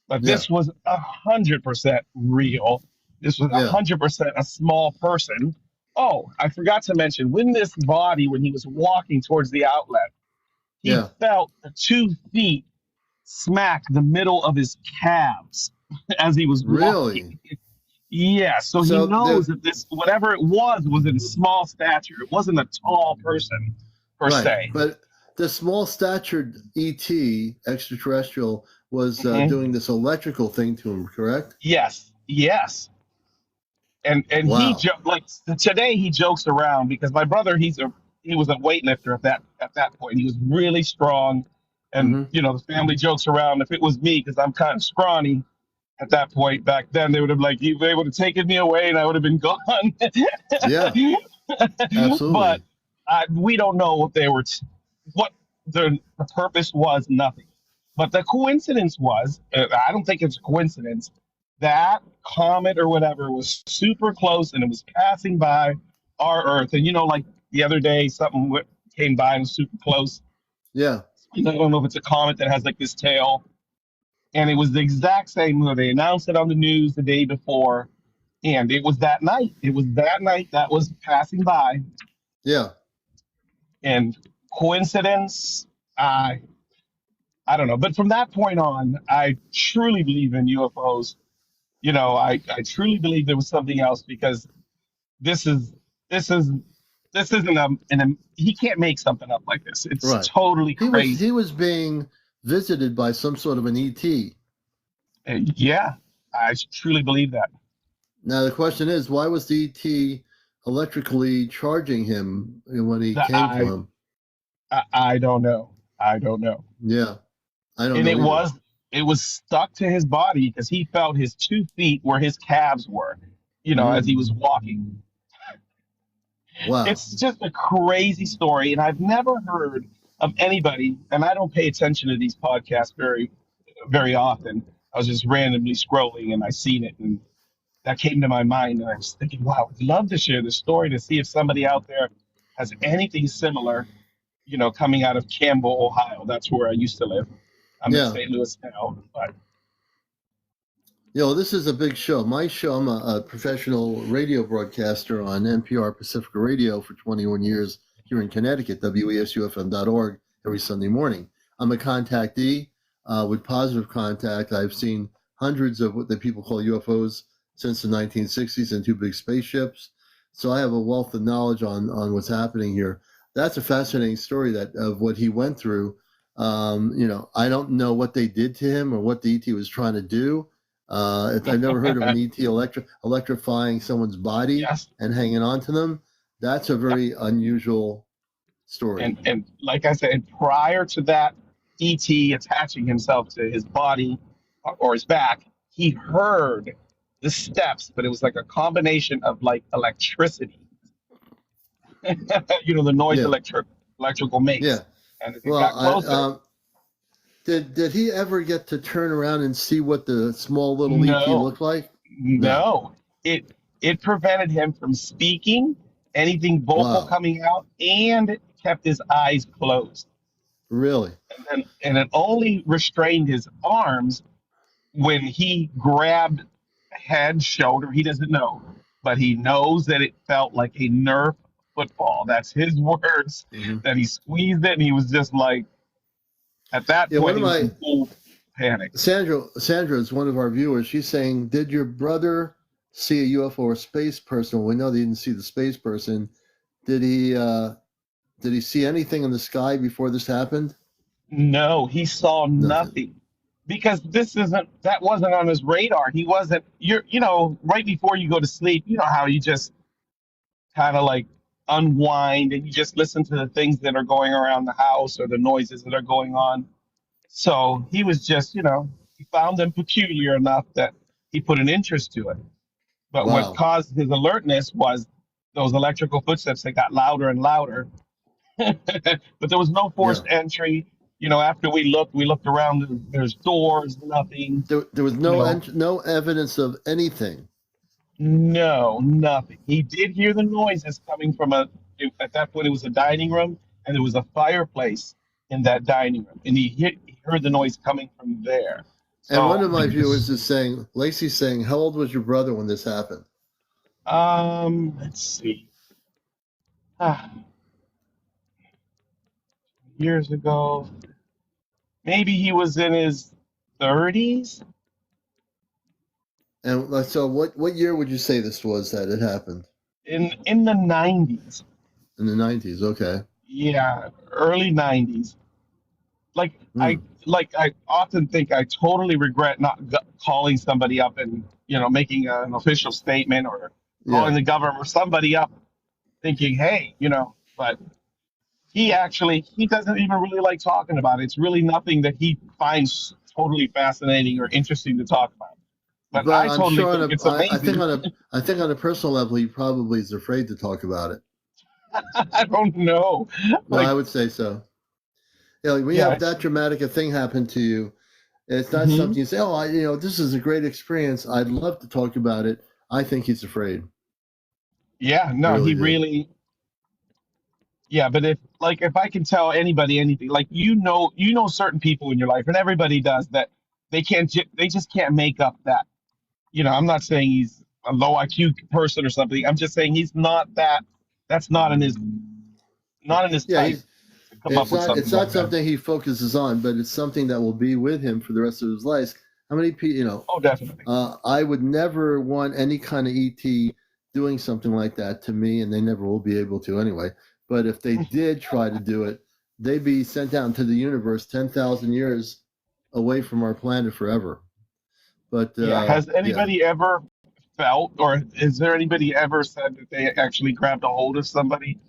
But
Yeah.
this was 100% real. This was
Yeah.
100% a small person. Oh, I forgot to mention, when he was walking towards the outlet, he
Yeah.
felt the 2 feet smack the middle of his calves as he was
Really?
walking. Yeah, so he
So
knows
the
that this, whatever it was in small stature. It wasn't a tall person per
right,
se.
but the small statured ET extraterrestrial was
Mhm.
doing this electrical thing to him, correct?
Yes. And
Wow.
like today he jokes around because my brother, he was a weightlifter at that point. He was really strong, and
Mm-hmm.
the family jokes around. If it was me, because I'm kind of scrawny at that point back then, they would have like, you they would have taken me away and I would have been gone.
Yeah.
But
Absolutely.
we don't know what the purpose was. Nothing. But the coincidence was, I don't think it's a coincidence, that comet or whatever was super close and it was passing by our Earth. And like the other day, something came by and was super close.
Yeah.
I don't know if it's a comet that has like this tail. And it was the exact same. They announced it on the news the day before. And it was that night. It was that night that was passing by.
Yeah.
And coincidence, I don't know. But from that point on, I truly believe in UFOs. I truly believe there was something else, because this is this is this isn't he can't make something up like this. It's
Right.
totally
He
crazy.
was being visited by some sort of an ET.
And yeah, I truly believe that.
Now the question is, why was the ET electrically charging him when he
That
came to him?
I don't know. I don't know.
Yeah, I don't
And
know either.
it was stuck to his body because he felt his 2 feet where his calves were, as he
Hmm.
was walking.
Wow.
It's just a crazy story, and I've never heard of anybody. And I don't pay attention to these podcasts very often. I was just randomly scrolling, and I seen it, and that came to my mind, and I was thinking, wow, I'd love to share this story to see if somebody out there has anything similar, coming out of Campbell, Ohio. That's where I used to live. I'm in
Yeah.
St. Louis now, but
This is a big show. My show, I'm a professional radio broadcaster on NPR Pacifica Radio for 21 years here in Connecticut, WESUFM.org, every Sunday morning. I'm a contactee with Positive Contact. I've seen hundreds of what the people call UFOs since the 1960s and two big spaceships. So I have a wealth of knowledge on what's happening here. That's a fascinating story of what he went through. I don't know what they did to him or what the ET was trying to do. I've never heard of an ET electrifying someone's body
yes.
and hanging on to them. That's a very unusual story.
And like I said, prior to that ET attaching himself to his body or his back, he heard the steps, but it was like a combination of like electricity, the noise
Yeah,
electrical makes.
yeah.
And as it
Well,
got closer,
did he ever get to turn around and see what the small little ET
no,
looked like? No.
no, it prevented him from speaking, anything vocal
Wow.
coming out, and kept his eyes closed.
Really?
And it only restrained his arms when he grabbed head, shoulder. He doesn't know, but he knows that it felt like a Nerf football. That's his words.
Mm-hmm.
That he squeezed it, and he was just like, at that
Yeah. One
point,
of
he was in
my
full panic.
Sandra is one of our viewers. She's saying, "Did your brother see a UFO or space person?" Well, we know they didn't see the space person. Did he? Did he see anything in the sky before this happened?
No, he saw
Nothing.
nothing because that wasn't on his radar. He wasn't. Right before you go to sleep, you know how you just kind of like unwind and you just listen to the things that are going around the house or the noises that are going on. So he was just, he found them peculiar enough that he put an interest to it. But what
Wow.
caused his alertness was those electrical footsteps that got louder and louder. But there was no
Yeah.
forced entry. After we looked around, there's doors, nothing,
There was
you
no
know,
no evidence of anything.
no, nothing. He did hear the noises coming from at that point, it was a dining room, and there was a fireplace in that dining room, and he heard the noise coming from there.
And one of
So,
my viewers is saying, Lacey's saying, "How old was your brother when this happened?"
let's see. Ah, years ago, maybe he was in his 30s.
And so, what year would you say this was that it happened?
In the 90s.
In the 90s. Okay.
Yeah, early 90s. Like
Hmm.
I often think I totally regret not calling somebody up and making an official statement or calling
Yeah.
the government or somebody up thinking, hey, but he doesn't even really like talking about it. It's really nothing that he finds totally fascinating or interesting to talk about. But
But
I
I'm
totally
sure
think it's amazing.
I think on a personal level, he probably is afraid to talk about it.
I don't know.
No,
Like,
I would say so. Yeah, like when you
yeah,
have that dramatic a thing happen to you, it's not
mhm.
something you say, "Oh, this is a great experience. I'd love to talk about it." I think he's afraid.
Yeah,
I
no,
really
he
do.
really. Yeah, but if I can tell anybody anything, like certain people in your life, and everybody does that, they just can't make up that. I'm not saying he's a low IQ person or something. I'm just saying he's not that. That's not in his
Yeah,
type
he's
to come up with
it's
something
not
like that.
something he focuses on, but it's something that will be with him for the rest of his life. How many people,
Oh, definitely.
I would never want any kind of ET doing something like that to me, and they never will be able to anyway. But if they did try to do it, they'd be sent down to the universe 10,000 years away from our planet forever. But
Yeah. Has
yeah,
anybody ever felt, or is there anybody ever said that they actually grabbed a hold of somebody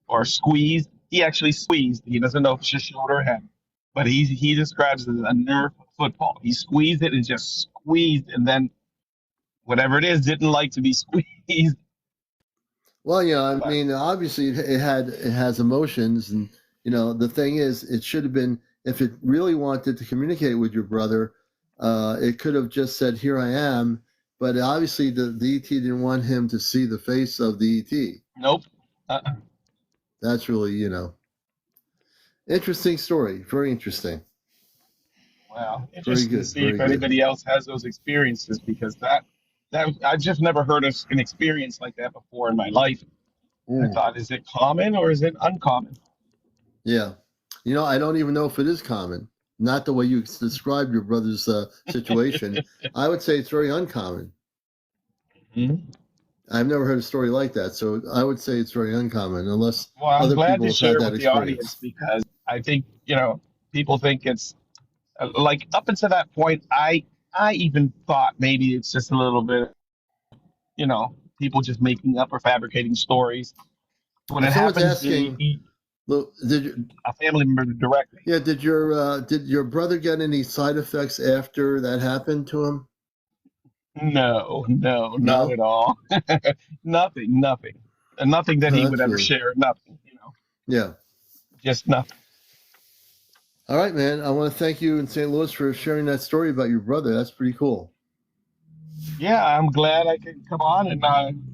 or squeezed? He actually squeezed. He doesn't know if it's just shoulder or head, but he describes it as a Nerf football. He squeezed it and just squeezed, and then whatever it is didn't like to be squeezed.
Well, I
But
mean, obviously it has emotions, and the thing is, it should have been, if it really wanted to communicate with your brother, it could have just said, "Here I am." But obviously, the ET didn't want him to see the face of the ET.
nope. Uh-uh.
That's really, interesting story. Very interesting.
Wow,
Very
interesting to
good.
see
Very
if
good.
anybody else has those experiences, because that I've just never heard of an experience like that before in my life. I
Mm.
thought, is it common or is it uncommon?
Yeah. I don't even know if it is common. Not the way you described your brother's situation. I would say it's very uncommon.
Mhm.
I've never heard a story like that, so I would say it's very uncommon, unless
Well, I'm
other
glad
people
to
have had
share
that
with the audience,
experience.
because I think, people think it's like, up until that point, I even thought maybe it's just a little bit, people just making up or fabricating stories. When
If
it
someone's
happens to
asking, look,
a family member directly,
did your brother get any side effects after that happened to him?
no, no, not
No,
at all. Nothing, and nothing that he would
that's
ever
really,
share. Nothing,
yeah.
just nothing.
All right, man. I want to thank you in St. Louis for sharing that story about your brother. That's pretty cool.
Yeah, I'm glad I could come on, and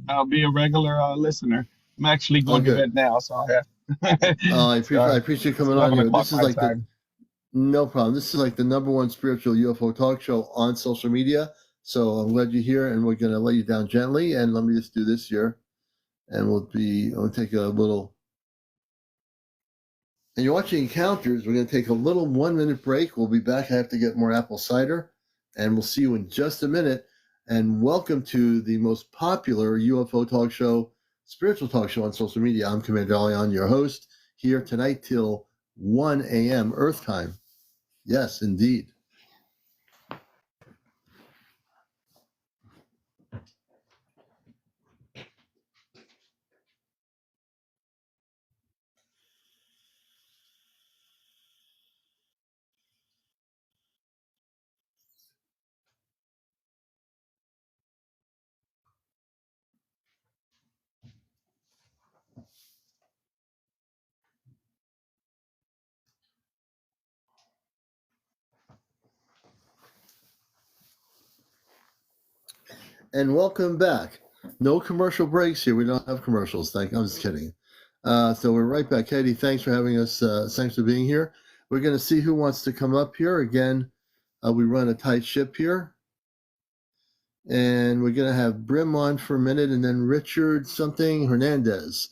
I'll be a regular listener. I'm actually
Oh,
going to
good.
bed now, so I have.
Oh,
So
I appreciate you
it's
coming on
11
here.
o'clock
This is
my
like the
time.
No problem. This is like the number one spiritual UFO talk show on social media. So I'm glad you're here, and we're going to let you down gently. And let me just do this here, and we'll take a little. And you're watching Encounters. We're going to take a little 1 minute break. We'll be back. I have to get more apple cider, and we'll see you in just a minute. And welcome to the most popular UFO talk show, spiritual talk show on social media. I'm CmdrAleon, your host, here tonight till 1 a.m. Earth time. Yes, indeed. And welcome back. No commercial breaks here. We don't have commercials. I'm just kidding. So we're right back. Katie, thanks for having us. Thanks for being here. We're going to see who wants to come up here. Again, we run a tight ship here. And we're going to have Brim on for a minute, and then Richard something Hernandez.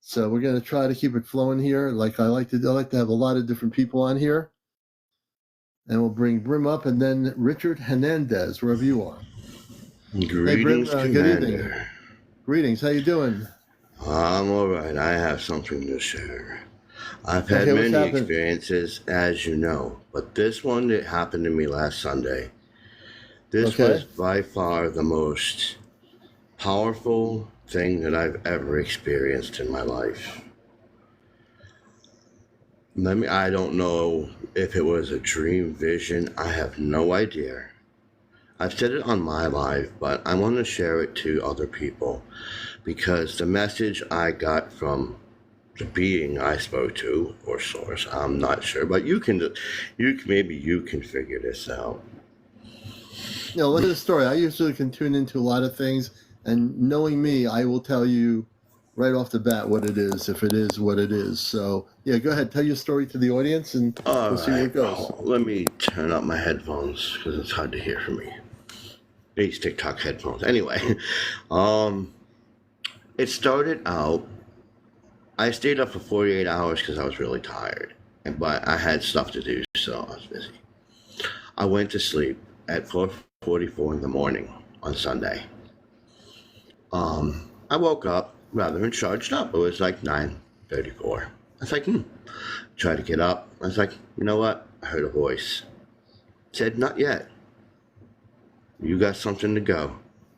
So we're going to try to keep it flowing here. Like I like to have a lot of different people on here. And we'll bring Brim up, and then Richard Hernandez, wherever you are. Hey, Brim,
Greetings,
good evening.
Commander.
Greetings. How you doing?
I'm all right. I have something to share. I've had
Okay, what's
many
happened?
experiences, as you know, but this one that happened to me last Sunday. This
Okay.
was by far the most powerful thing that I've ever experienced in my life. I don't know if it was a dream, vision. I have no idea. I've said it on my live, but I want to share it to other people because the message I got from the being I spoke to, or source, I'm not sure, but maybe you can figure this out.
Look at the story. I usually can tune into a lot of things, and knowing me, I will tell you right off the bat what it is, if it is what it is. So, yeah, go ahead. Tell your story to the audience, and we'll see where it goes.
Oh, let me turn up my headphones because it's hard to hear for me. These TikTok headphones. Anyway, it started out, I stayed up for 48 hours because I was really tired, but I had stuff to do, so I was busy. I went to sleep at 4:44 in the morning on Sunday. I woke up rather charged up. It was like 9:34. I was like, Tried to get up. I was like, you know what? I heard a voice. It said, not yet. You got something to go.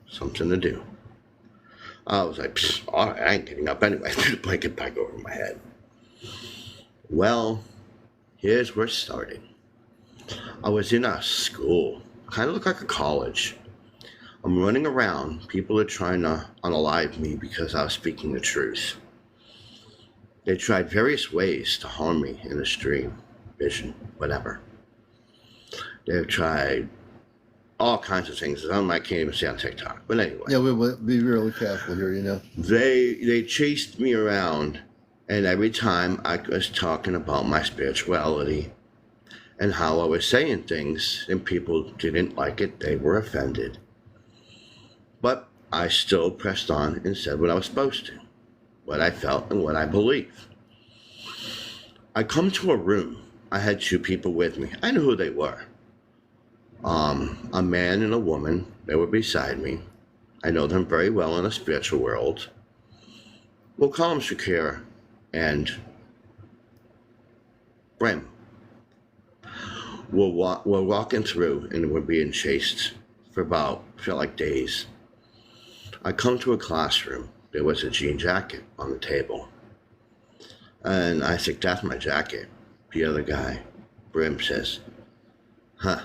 something to do. I was like, all right, I ain't getting up anyway. I threw the blanket back over my head. Well, here's where it started. I was in a school, kind of looked like a college. I'm running around. People are trying to unalive me because I was speaking the truth. They tried various ways to harm me in the stream, vision, whatever. They've tried all kinds of things. I can't even say on TikTok. But anyway.
Yeah, we'll be really careful here, you know.
They chased me around, and every time I was talking about my spirituality and how I was saying things, and people didn't like it, they were offended. But I still pressed on and said what I was supposed to, what I felt and what I believe. I come to a room. I had 2 people with me. I knew who they were. A man and a woman. They were beside me. I know them very well in the spiritual world. We'll call them Shakira and Brim. We're walking through and we're being chased for felt like days. I come to a classroom. There was a jean jacket on the table. And I said, that's my jacket. The other guy, Brim, says, huh,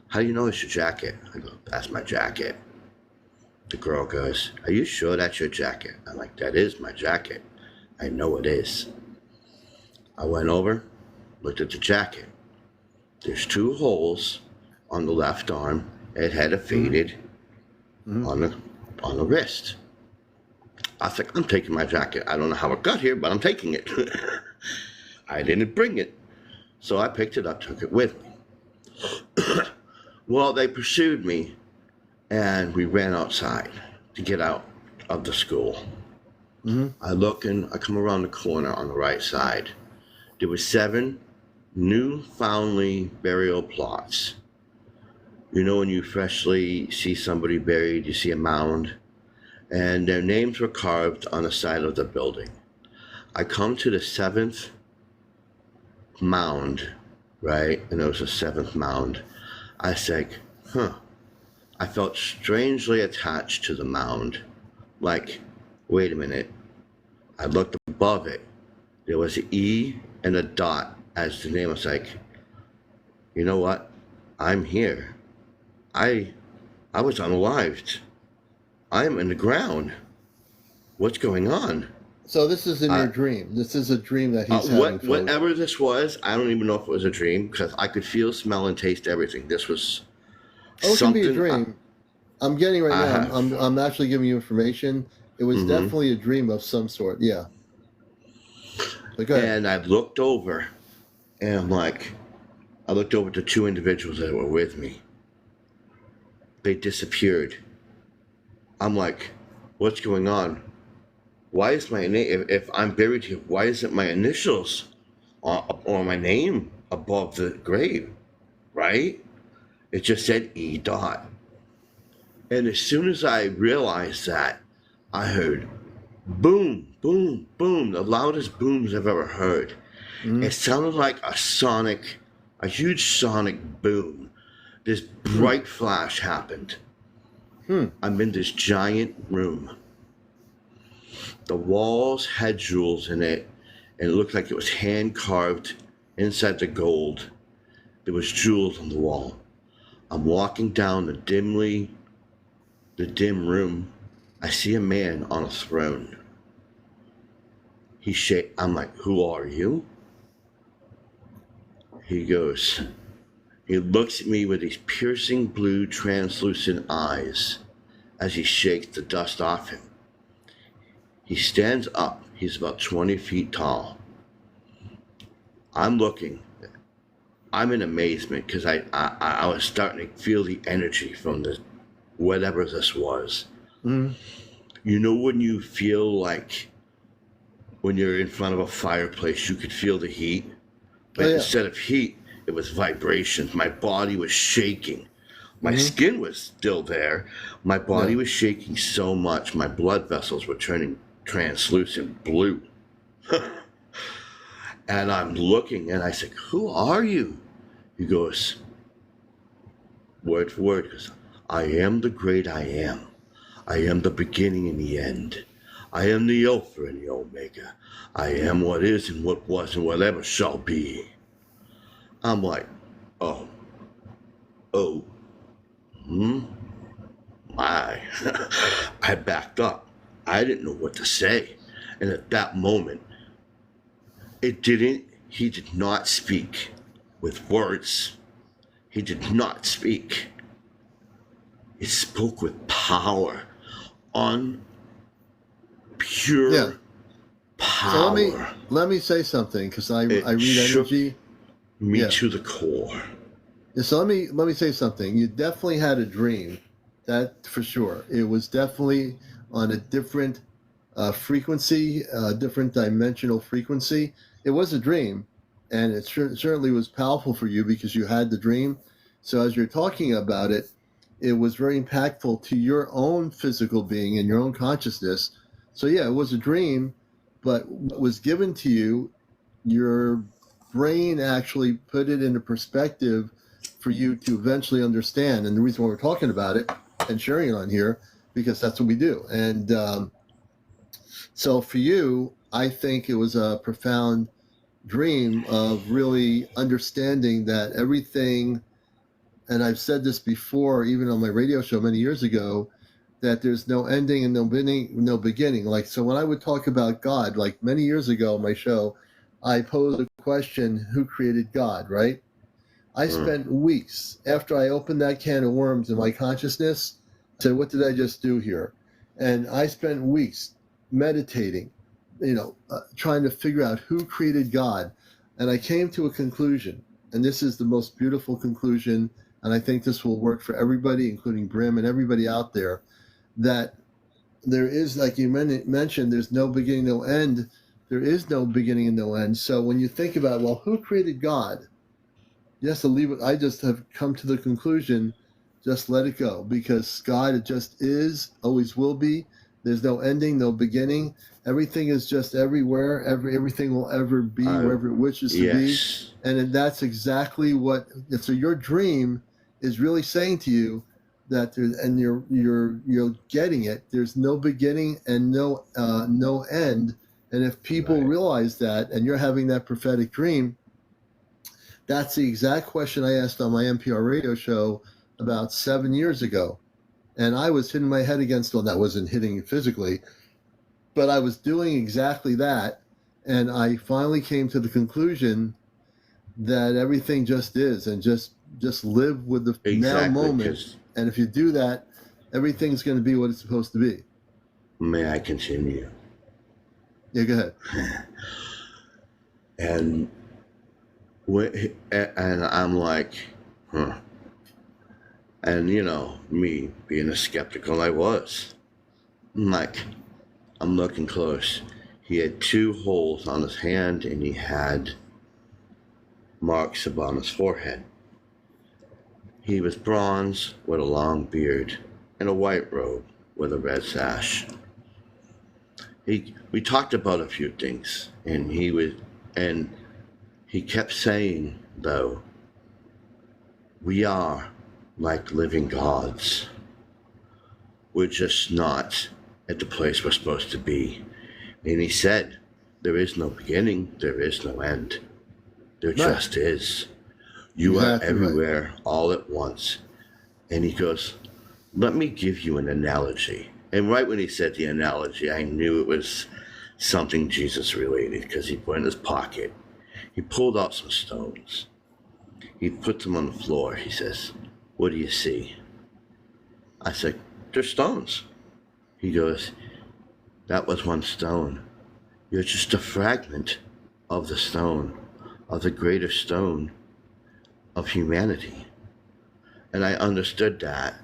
how do you know it's your jacket? I go, that's my jacket. The girl goes, are you sure that's your jacket? I'm like, that is my jacket. I know it is. I went over, looked at the jacket. There's 2 holes on the left arm. It had a faded on the wrist. I said, I'm taking my jacket. I don't know how it got here, but I'm taking it. I didn't bring it. So I picked it up, took it with me. Well, they pursued me, and we ran outside to get out of the school. I look, and I come around the corner on the right side. There were 7 Newfoundland burial plots. You know when you freshly see somebody buried, you see a mound, and their names were carved on the side of the building. I come to the 7th mound, right? And there was a 7th mound. I said, huh. I felt strangely attached to the mound. Like, wait a minute. I looked above it. There was an E and a dot as the name. I was like, you know what? I'm here. I was unalived. I'm in the ground. What's going on?
So this is in your dream. This is a dream that he's having.
Whatever this was, I don't even know if it was a dream because I could feel, smell, and taste everything. This was
it
something.
Can be a dream. I'm getting right now. I'm actually giving you information. It was definitely a dream of some sort. Yeah. But go ahead.
And I looked over, and I'm like, I looked over to 2 individuals that were with me. They disappeared. I'm like, what's going on? Why is my name, if I'm buried here, why isn't my initials or my name above the grave, right? It just said E. Dot. And as soon as I realized that, I heard boom, boom, boom, the loudest booms I've ever heard. It sounded like a huge sonic boom. This bright flash happened. I'm in this giant room. The walls had jewels in it, and it looked like it was hand carved inside the gold. There was jewels on the wall. I'm walking down the dim room. I see a man on a throne. I'm like, who are you? He looks at me with these piercing blue translucent eyes as he shakes the dust off him. He stands up. He's about 20 feet tall. I'm looking. I'm in amazement because I was starting to feel the energy from whatever this was. You know when you feel like when you're in front of a fireplace, you could feel the heat? But instead of heat, it was vibrations. My body was shaking. My skin was still there. My body was shaking so much. My blood vessels were turning translucent blue. And I'm looking, and I said, who are you? He goes, word for word, goes, I am the great I am. I am the beginning and the end. I am the Alpha and the Omega. I am what is and what was and whatever shall be. I'm like, oh, oh, my. I backed up. I didn't know what to say. And at that moment, he did not speak with words. He did not speak. He spoke with power, on pure power.
So let me say something, because I read energy.
Me to the core.
Yeah, so let me say something. You definitely had a dream, that for sure. It was definitely on a different frequency, different dimensional frequency. It was a dream, and it certainly was powerful for you because you had the dream. So as you're talking about it, it was very impactful to your own physical being and your own consciousness. So yeah, it was a dream, but what was given to you, your brain actually put it into perspective for you to eventually understand. And the reason why we're talking about it and sharing it on here, because that's what we do. And so for you, I think it was a profound dream of really understanding that everything, and I've said this before, even on my radio show many years ago, that there's no ending and no beginning. Like, so when I would talk about God, like many years ago on my show, I posed a question, who created God, right? I spent weeks after I opened that can of worms in my consciousness. I said, what did I just do here? And I spent weeks meditating, trying to figure out who created God. And I came to a conclusion, and this is the most beautiful conclusion, and I think this will work for everybody, including Brim and everybody out there, that there is, like you mentioned, there's no beginning, no end. There is no beginning and no end. So when you think about, well, who created God? You have to leave it. I just have come to the conclusion, just let it go, because God, it just is, always will be. There's no ending, no beginning. Everything is just everywhere. Everything will ever be wherever it wishes to be. And that's exactly what. So your dream is really saying to you that and you're getting it. There's no beginning and no end. And if people realize that, and you're having that prophetic dream, that's the exact question I asked on my NPR radio show about 7 years ago. And I was hitting my head against, well, that wasn't hitting physically, but I was doing exactly that. And I finally came to the conclusion that everything just is, and just live with the now moment. And if you do that, everything's going to be what it's supposed to be.
May I continue?
Yeah, go ahead.
And I'm like, huh. And me being a skeptical, I was. I'm looking close. He had 2 holes on his hand, and he had marks upon his forehead. He was bronze with a long beard and a white robe with a red sash. We talked about a few things, and he kept saying, though, we are like living gods. We're just not at the place we're supposed to be. And he said, there is no beginning, there is no end. There just is. You are everywhere all at once. And he goes, let me give you an analogy. And right when he said the analogy, I knew it was something Jesus related, because he put in his pocket. He pulled out some stones. He put them on the floor. He says, what do you see? I said, they're stones. He goes, that was one stone. You're just a fragment of the stone, of the greater stone of humanity. And I understood that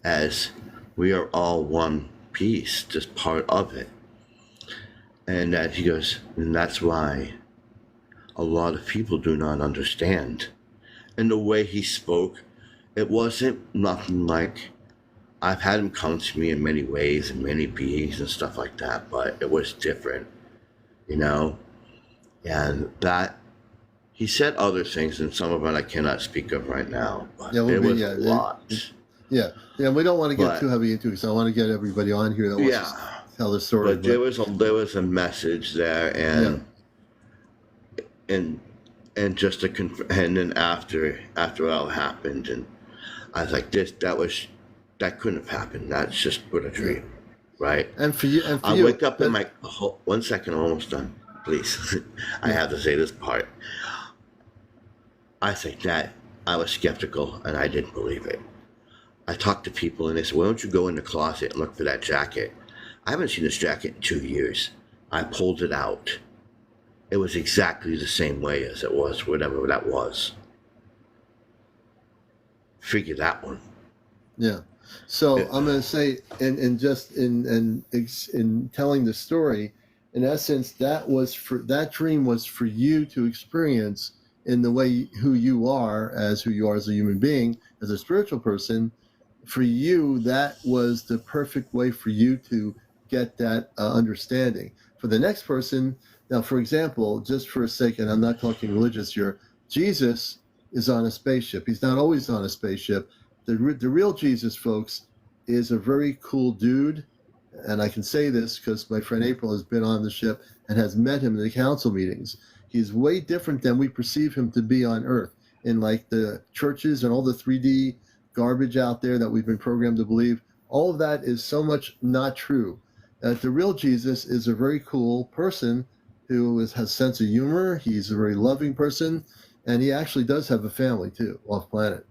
as we are all one piece, just part of it. And that he goes, and that's why a lot of people do not understand. And the way he spoke, it wasn't nothing like, I've had him come to me in many ways and many beings and stuff like that, but it was different, and that he said other things, and some of it I cannot speak of right now, but there was a lot.
Yeah, yeah. We don't want to get too
But
heavy into it because I want to get everybody on here that wants
yeah,
to tell the story.
but there was a message there,
Yeah,
and and just to and then after it all happened, and I was like, that couldn't have happened. That's just but a dream, right?
and for
I
you,
wake up in my 1 second, I'm almost done, please. I have to say this part. I think that I was skeptical and I didn't believe it. I talked to people and they said, "Why don't you go in the closet and look for that jacket?" I haven't seen this jacket in 2 years. I pulled it out. It was exactly the same way as it was, whatever that was. Figure that one.
yeah. So I'm going to say, and just in telling the story, in essence, that dream was for you to experience in the way who you are as a human being, as a spiritual person. For you, that was the perfect way for you to get that understanding. For the next person, now, for example, just for a second, I'm not talking religious here. Jesus is on a spaceship. He's not always on a spaceship. The real Jesus, folks, is a very cool dude. And I can say this because my friend April has been on the ship and has met him in the council meetings. He's way different than we perceive him to be on Earth. In like the churches and all the 3D garbage out there that we've been programmed to believe, all of that is so much not true. The real Jesus is a very cool person who has a sense of humor. He's a very loving person, and he actually does have a family too, off planet.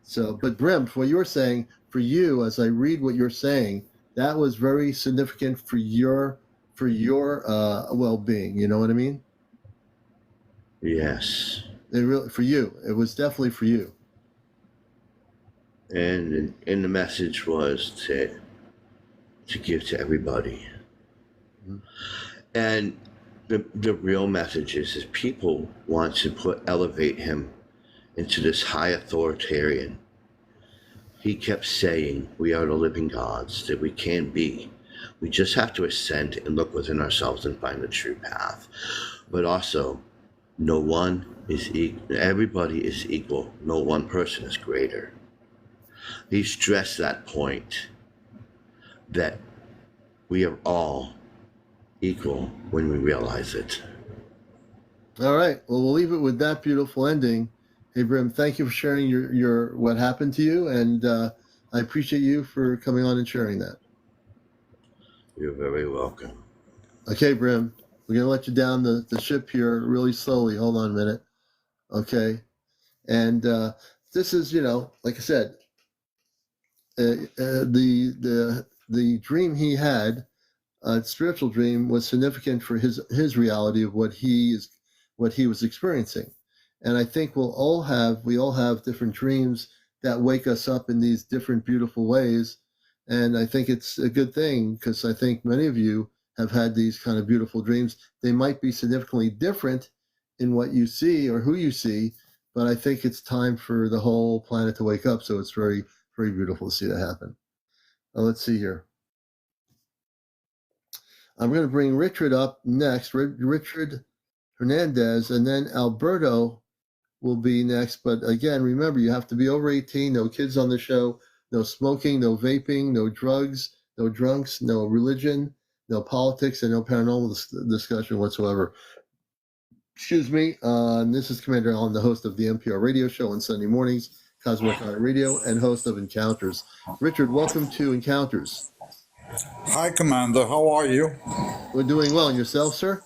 So, but Brim, what you were saying, for you, as I read what you're saying, that was very significant for your well-being. You know what I mean?
Yes.
For you, it was definitely for you.
And the message was to give to everybody.
Mhm.
And the real message is people want to elevate him into this high authoritarian. He kept saying, we are the living gods, that we can be. We just have to ascend and look within ourselves and find the true path. But also, no one is equal. Everybody is equal. No one person is greater. He stressed that point, that we are all equal when we realize it.
All right. Well, we'll leave it with that beautiful ending. Hey, Brim, thank you for sharing your what happened to you, and I appreciate you for coming on and sharing that.
You're very welcome.
Okay, Brim, we're gonna let you down the ship here really slowly. Hold on a minute. Okay, and this is, like I said, the dream he had, spiritual dream, was significant for his reality of what he was experiencing. And I think we all have different dreams that wake us up in these different beautiful ways. And I think it's a good thing because I think many of you have had these kind of beautiful dreams. They might be significantly different in what you see or who you see, but I think it's time for the whole planet to wake up. So it's very, very beautiful to see that happen. Let's see here. I'm going to bring Richard up next, Richard Hernandez, and then Alberto will be next. But again, remember, you have to be over 18, no kids on the show, no smoking, no vaping, no drugs, no drunks, no religion, no politics, and no paranormal discussion whatsoever. Excuse me. This is CmdrAleon, the host of the NPR radio show on Sunday mornings, Cosmic Eye Radio, and host of Encounters. Richard, welcome to Encounters.
Hi, Commander. How are you?
We're doing well. And yourself, sir?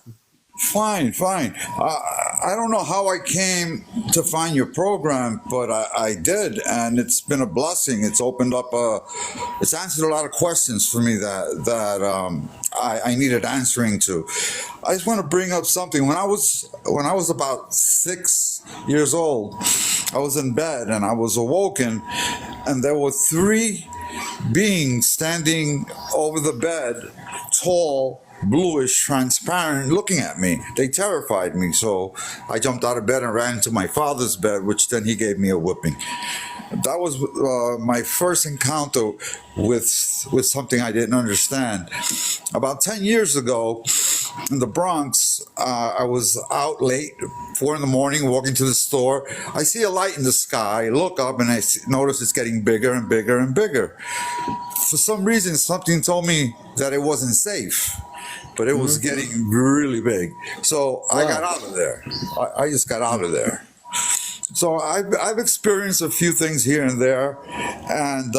Fine. I don't know how I came to find your program, but I did, and it's been a blessing. It's opened up it's answered a lot of questions for me that I needed answering to. I just want to bring up something. When I was about 6 years old, I was in bed and I was awoken, and there were 3 beings standing over the bed, tall, bluish, transparent, looking at me. They terrified me, so I jumped out of bed and ran into my father's bed, which then he gave me a whipping. That was my first encounter with something I didn't understand. About 10 years ago, in the Bronx. I was out late, 4 in the morning, walking to the store. I see a light in the sky. I look up and notice it's getting bigger and bigger and bigger. For some reason, something told me that it wasn't safe, but it was getting really big. So I got
Wow.
out of there. I just got out of there. So I've experienced a few things here and there, and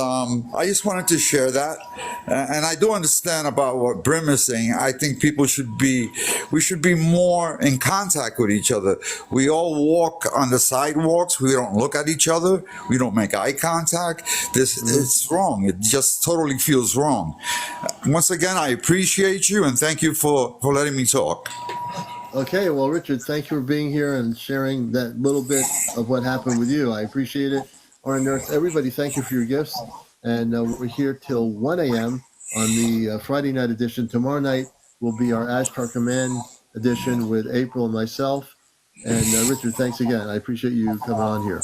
I just wanted to share that. And I do understand about what Brim is saying. I think we should be more in contact with each other. We all walk on the sidewalks. We don't look at each other. We don't make eye contact. It's wrong. It just totally feels wrong. Once again, I appreciate you and thank you for letting me talk.
Okay, well, Richard, thank you for being here and sharing that little bit of what happened with you. I appreciate it. Or Nurse, everybody, thank you for your gifts. And we're here till 1 a.m. on the Friday night edition. Tomorrow night will be our Ashtar Command edition with April and myself. And Richard, thanks again. I appreciate you coming on here.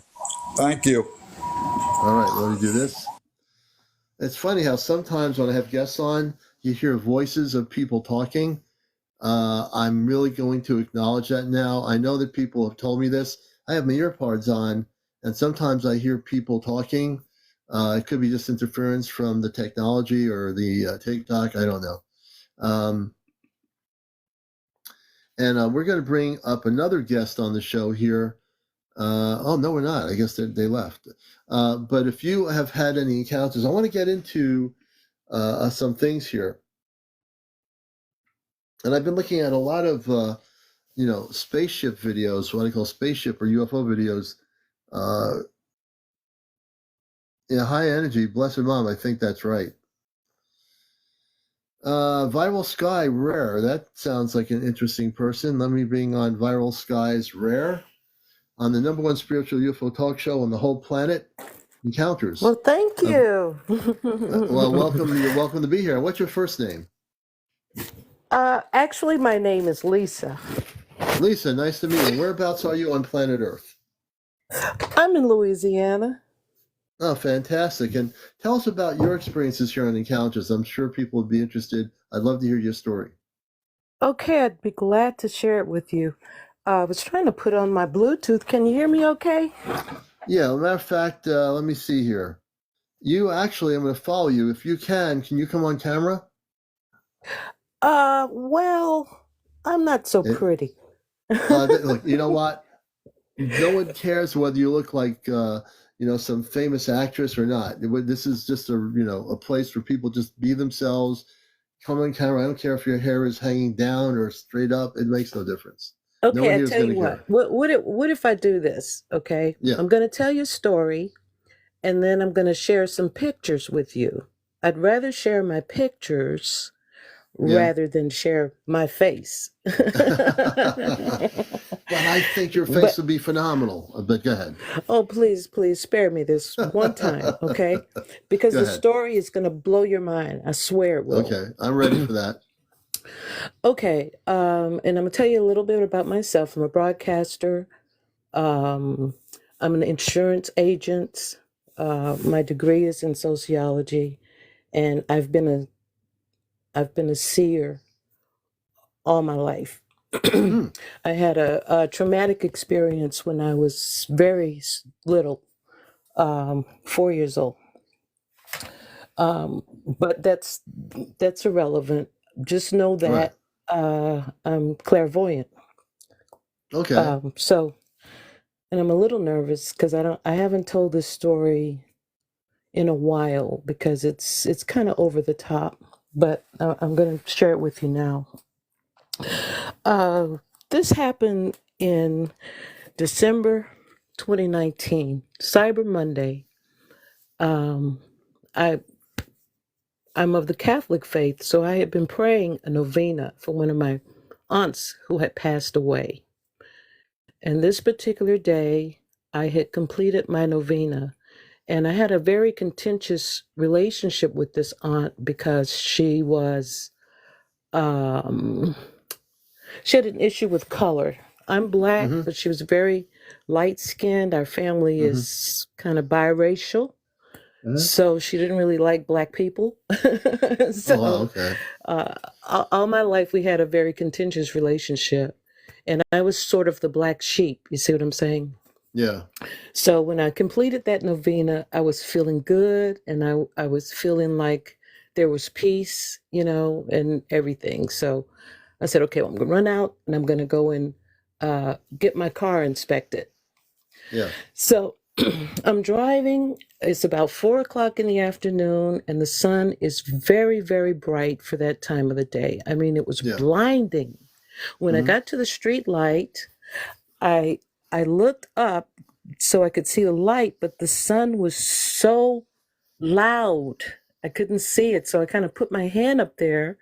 Thank you.
All right, let me do this. It's funny how sometimes when I have guests on, you hear voices of people talking. I'm really going to acknowledge that now. I know that people have told me this. I have my earpods on, and sometimes I hear people talking. It could be just interference from the technology or the TikTok. I don't know. And we're going to bring up another guest on the show here. Oh, no, we're not. I guess they left. But if you have had any encounters, I want to get into some things here. And I've been looking at a lot of, spaceship videos, what I call spaceship or UFO videos. High energy, blessed mom, I think that's right. Viral Sky Rare, that sounds like an interesting person. Let me bring on Viral Skies Rare on the #1 spiritual UFO talk show on the whole planet, Encounters.
Well, thank you.
Well, welcome. You're welcome to be here. What's your first name?
Actually, my name is Lisa.
Lisa, nice to meet you. Whereabouts are you on planet Earth?
I'm in Louisiana.
Oh, fantastic. And tell us about your experiences here on Encounters. I'm sure people would be interested. I'd love to hear your story.
Okay, I'd be glad to share it with you. I was trying to put on my Bluetooth. Can you hear me okay?
Yeah, as a matter of fact, let me see here. I'm going to follow you. If you can you come on camera?
Well, I'm not so pretty.
Look, you know what? No one cares whether you look like, some famous actress or not. This is just a place where people just be themselves, come on camera. I don't care if your hair is hanging down or straight up. It makes no difference. No one
Okay, I
here is
tell you
gonna
what. What if I do this? Okay,
Yeah.
I'm going to tell you a story, and then I'm going to share some pictures with you. I'd rather share my pictures rather than share my face.
But I think your face would be phenomenal. But go ahead.
Oh, please spare me this one time, okay? Because the story is going to blow your mind. I swear it will.
Okay, I'm ready for that.
Okay, and I'm going to tell you a little bit about myself. I'm a broadcaster. I'm an insurance agent. My degree is in sociology, and I've been a seer all my life. I had a traumatic experience when I was very little, 4 years old. But that's irrelevant. Just know that I'm clairvoyant.
Okay.
And I'm a little nervous because I haven't told this story in a while because it's kind of over the top. But I'm going to share it with you now. This happened in December 2019, Cyber Monday. I'm of the Catholic faith, so I had been praying a novena for one of my aunts who had passed away. And this particular day, I had completed my novena, and I had a very contentious relationship with this aunt because she had an issue with color. I'm black, but she was very light-skinned. Our family is kind of biracial. So she didn't really like black people.
Okay.
all my life we had a very contentious relationship, and I was sort of the black sheep. You see what I'm saying?
Yeah.
So when I completed that novena, I was feeling good, and I was feeling like there was peace, and everything. So I said, okay, well, I'm going to run out and I'm going to go and get my car inspected.
Yeah.
So I'm driving. It's about 4 o'clock in the afternoon, and the sun is very, very bright for that time of the day. I mean, it was
Yeah.
blinding. When I
Mhm.
got to the street light, I looked up so I could see the light, but the sun was so loud. I couldn't see it. So I kind of put my hand up there.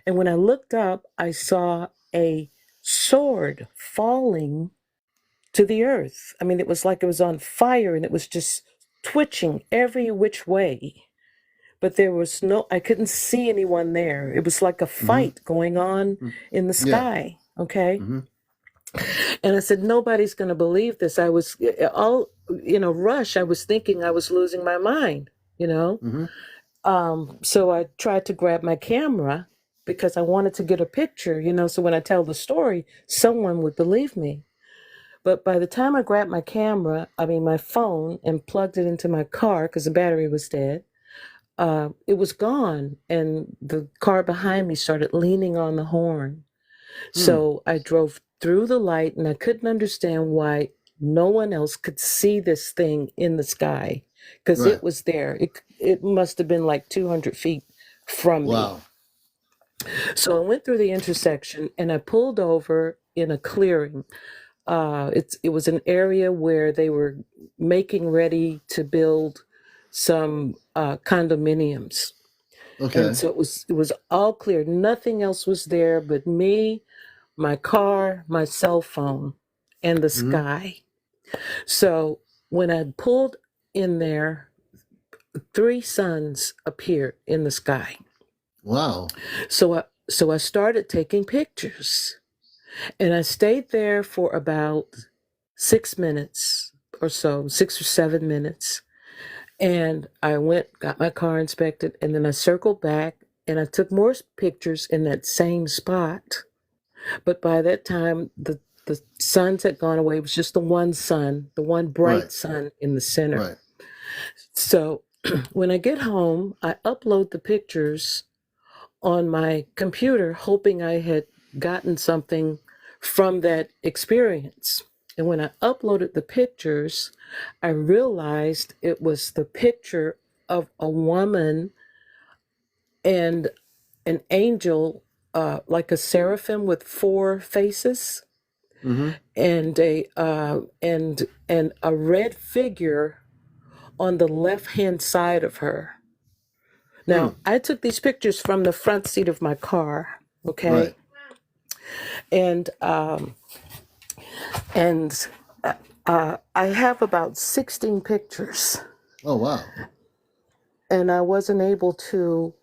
And when I looked up, I saw a sword falling to the earth. I mean, it was like it was on fire, and it was just twitching every which way. But there was I couldn't see anyone there. It was like a
Mhm.
fight going on in the
Yeah.
sky. Okay.
Mhm.
And I said, nobody's going to believe this. I was all, rush. I was thinking I was losing my mind,
Mhm.
So I tried to grab my camera because I wanted to get a picture, so when I tell the story, someone would believe me. But by the time I grabbed my phone, and plugged it into my car because the battery was dead, it was gone. And the car behind me started leaning on the horn. So I drove through the light, and I couldn't understand why no one else could see this thing in the sky, because
Right.
it was there. It must have been like 200 feet from me.
Wow.
So I went through the intersection, and I pulled over in a clearing. It was an area where they were making ready to build some condominiums.
Okay.
And so it was all clear. Nothing else was there but me, my car, my cell phone, and the
Mhm.
sky. So when I pulled in there, 3 suns appeared in the sky.
Wow.
So I started taking pictures, and I stayed there for about 6 minutes or so, 6 or 7 minutes. And I got my car inspected, and then I circled back and I took more pictures in that same spot. But by that time, the suns had gone away. It was just the one sun, the one bright
Right.
sun in the center.
Right.
So when I get home, I upload the pictures on my computer, hoping I had gotten something from that experience. And when I uploaded the pictures, I realized it was the picture of a woman and an angel, like a seraphim with 4 faces,
Mhm.
and a red figure on the left hand side of her. Now, I took these pictures from the front seat of my car,
Right.
okay, and and I have about 16 pictures,
Oh wow.
and I wasn't able to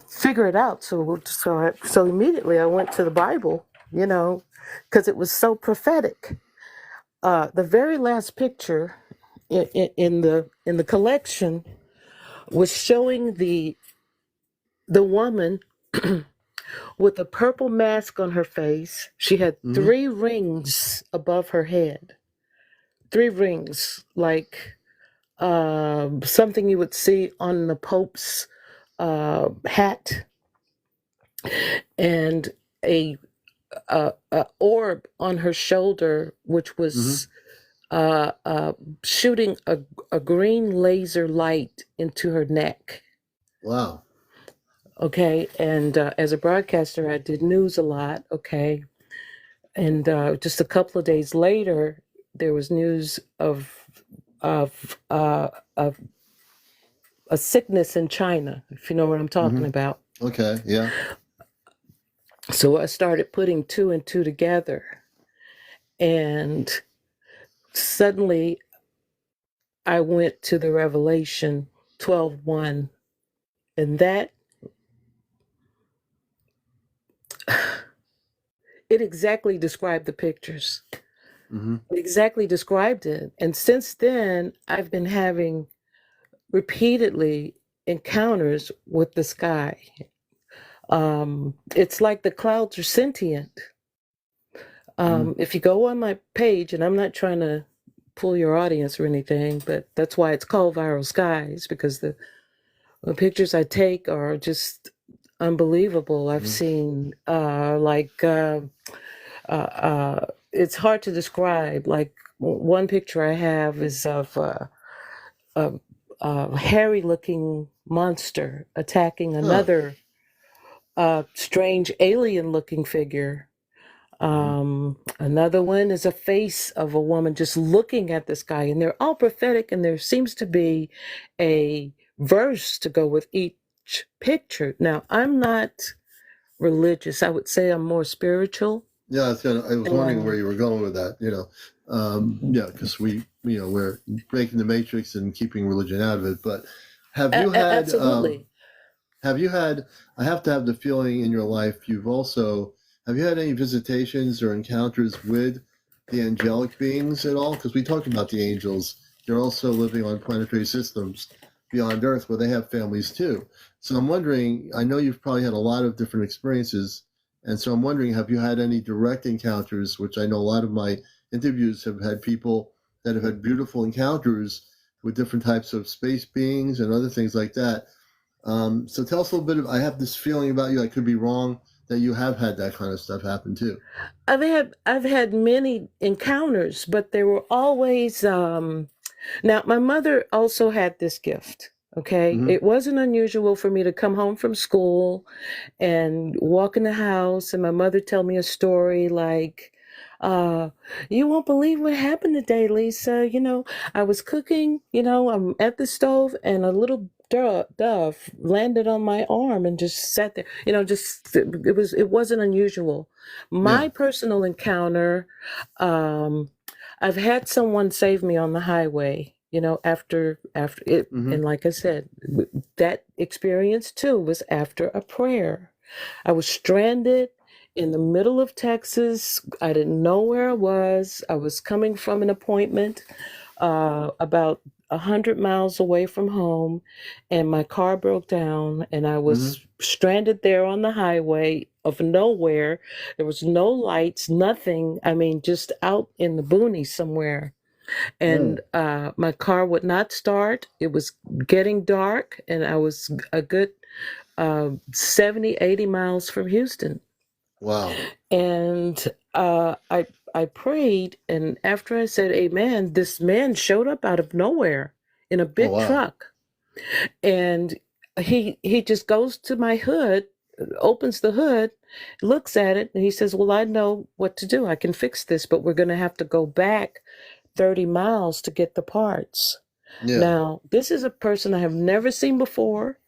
figure it out. So immediately I went to the Bible, because it was so prophetic. The very last picture in the collection was showing the woman with a purple mask on her face. She had
Mhm.
3 rings above her head. 3 rings, like something you would see on the Pope's hat, and a orb on her shoulder, which
Mhm.
was shooting a green laser light into her neck.
Wow.
Okay, and as a broadcaster, I did news a lot. Okay, and just a couple of days later, there was news of a sickness in China, if you know what I'm talking
Mhm.
about.
Okay. Yeah.
So I started putting 2 and 2 together, and suddenly I went to the Revelation 12:1, and that it exactly described the pictures.
Mhm.
It exactly described it. And since then, I've been having repeatedly encounters with the sky. It's like the clouds are sentient. If you go on my page, and I'm not trying to pull your audience or anything, but that's why it's called Viral Skies, because the pictures I take are just unbelievable. I've seen it's hard to describe. Like one picture I have is of a hairy-looking monster attacking another strange alien-looking figure. Another one is a face of a woman just looking at this guy, and they're all prophetic, and there seems to be a verse to go with each picture. Now, I'm not religious. I would say I'm more spiritual.
Yeah, I was wondering where you were going with that. Yeah, because we're breaking the matrix and keeping religion out of it. But have you had
Absolutely.
have you had? I have to have the feeling in your life have you had any visitations or encounters with the angelic beings at all? Because we talked about the angels. They're also living on planetary systems beyond Earth where they have families too. So I'm wondering, I know you've probably had a lot of different experiences, and so I'm wondering, have you had any direct encounters, which I know a lot of my interviews have had people that have had beautiful encounters with different types of space beings and other things like that. So tell us a little bit I have this feeling about you, I could be wrong, that you have had that kind of stuff happen too.
I've had many encounters, but they were always now my mother also had this gift. Okay. It wasn't unusual for me to come home from school and walk in the house and my mother tell me a story like, you won't believe what happened today, Lisa. I was cooking, I'm at the stove and a little dove landed on my arm and just sat there. It wasn't unusual. My personal encounter, I've had someone save me on the highway, after it. And like I said, that experience too was after a prayer. I was stranded in the middle of Texas. I didn't know where I was. I was coming from an appointment about 100 miles away from home, and my car broke down, and I was stranded there on the highway of nowhere. There was no lights, nothing. I mean, just out in the boonies somewhere. And my car would not start. It was getting dark, and I was a good 70, 80 miles from Houston.
Wow.
And I prayed, and after I said amen, this man showed up out of nowhere in a big truck. And he just goes to my hood, opens the hood, looks at it, and he says, well, I know what to do. I can fix this, but we're going to have to go back 30 miles to get the parts. Now, this is a person I have never seen before.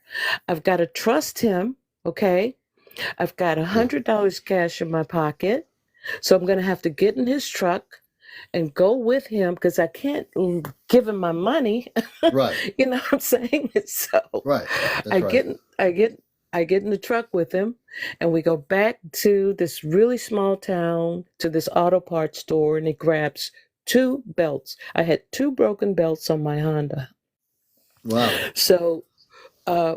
I've got to trust him, okay? I've got $100 cash in my pocket, so I'm going to have to get in his truck and go with him because I can't give him my money.
Right.
You know what I'm saying? So
right.
I get in the truck with him, and we go back to this really small town to this auto parts store, and he grabs 2 belts. I had 2 broken belts on my Honda.
Wow.
So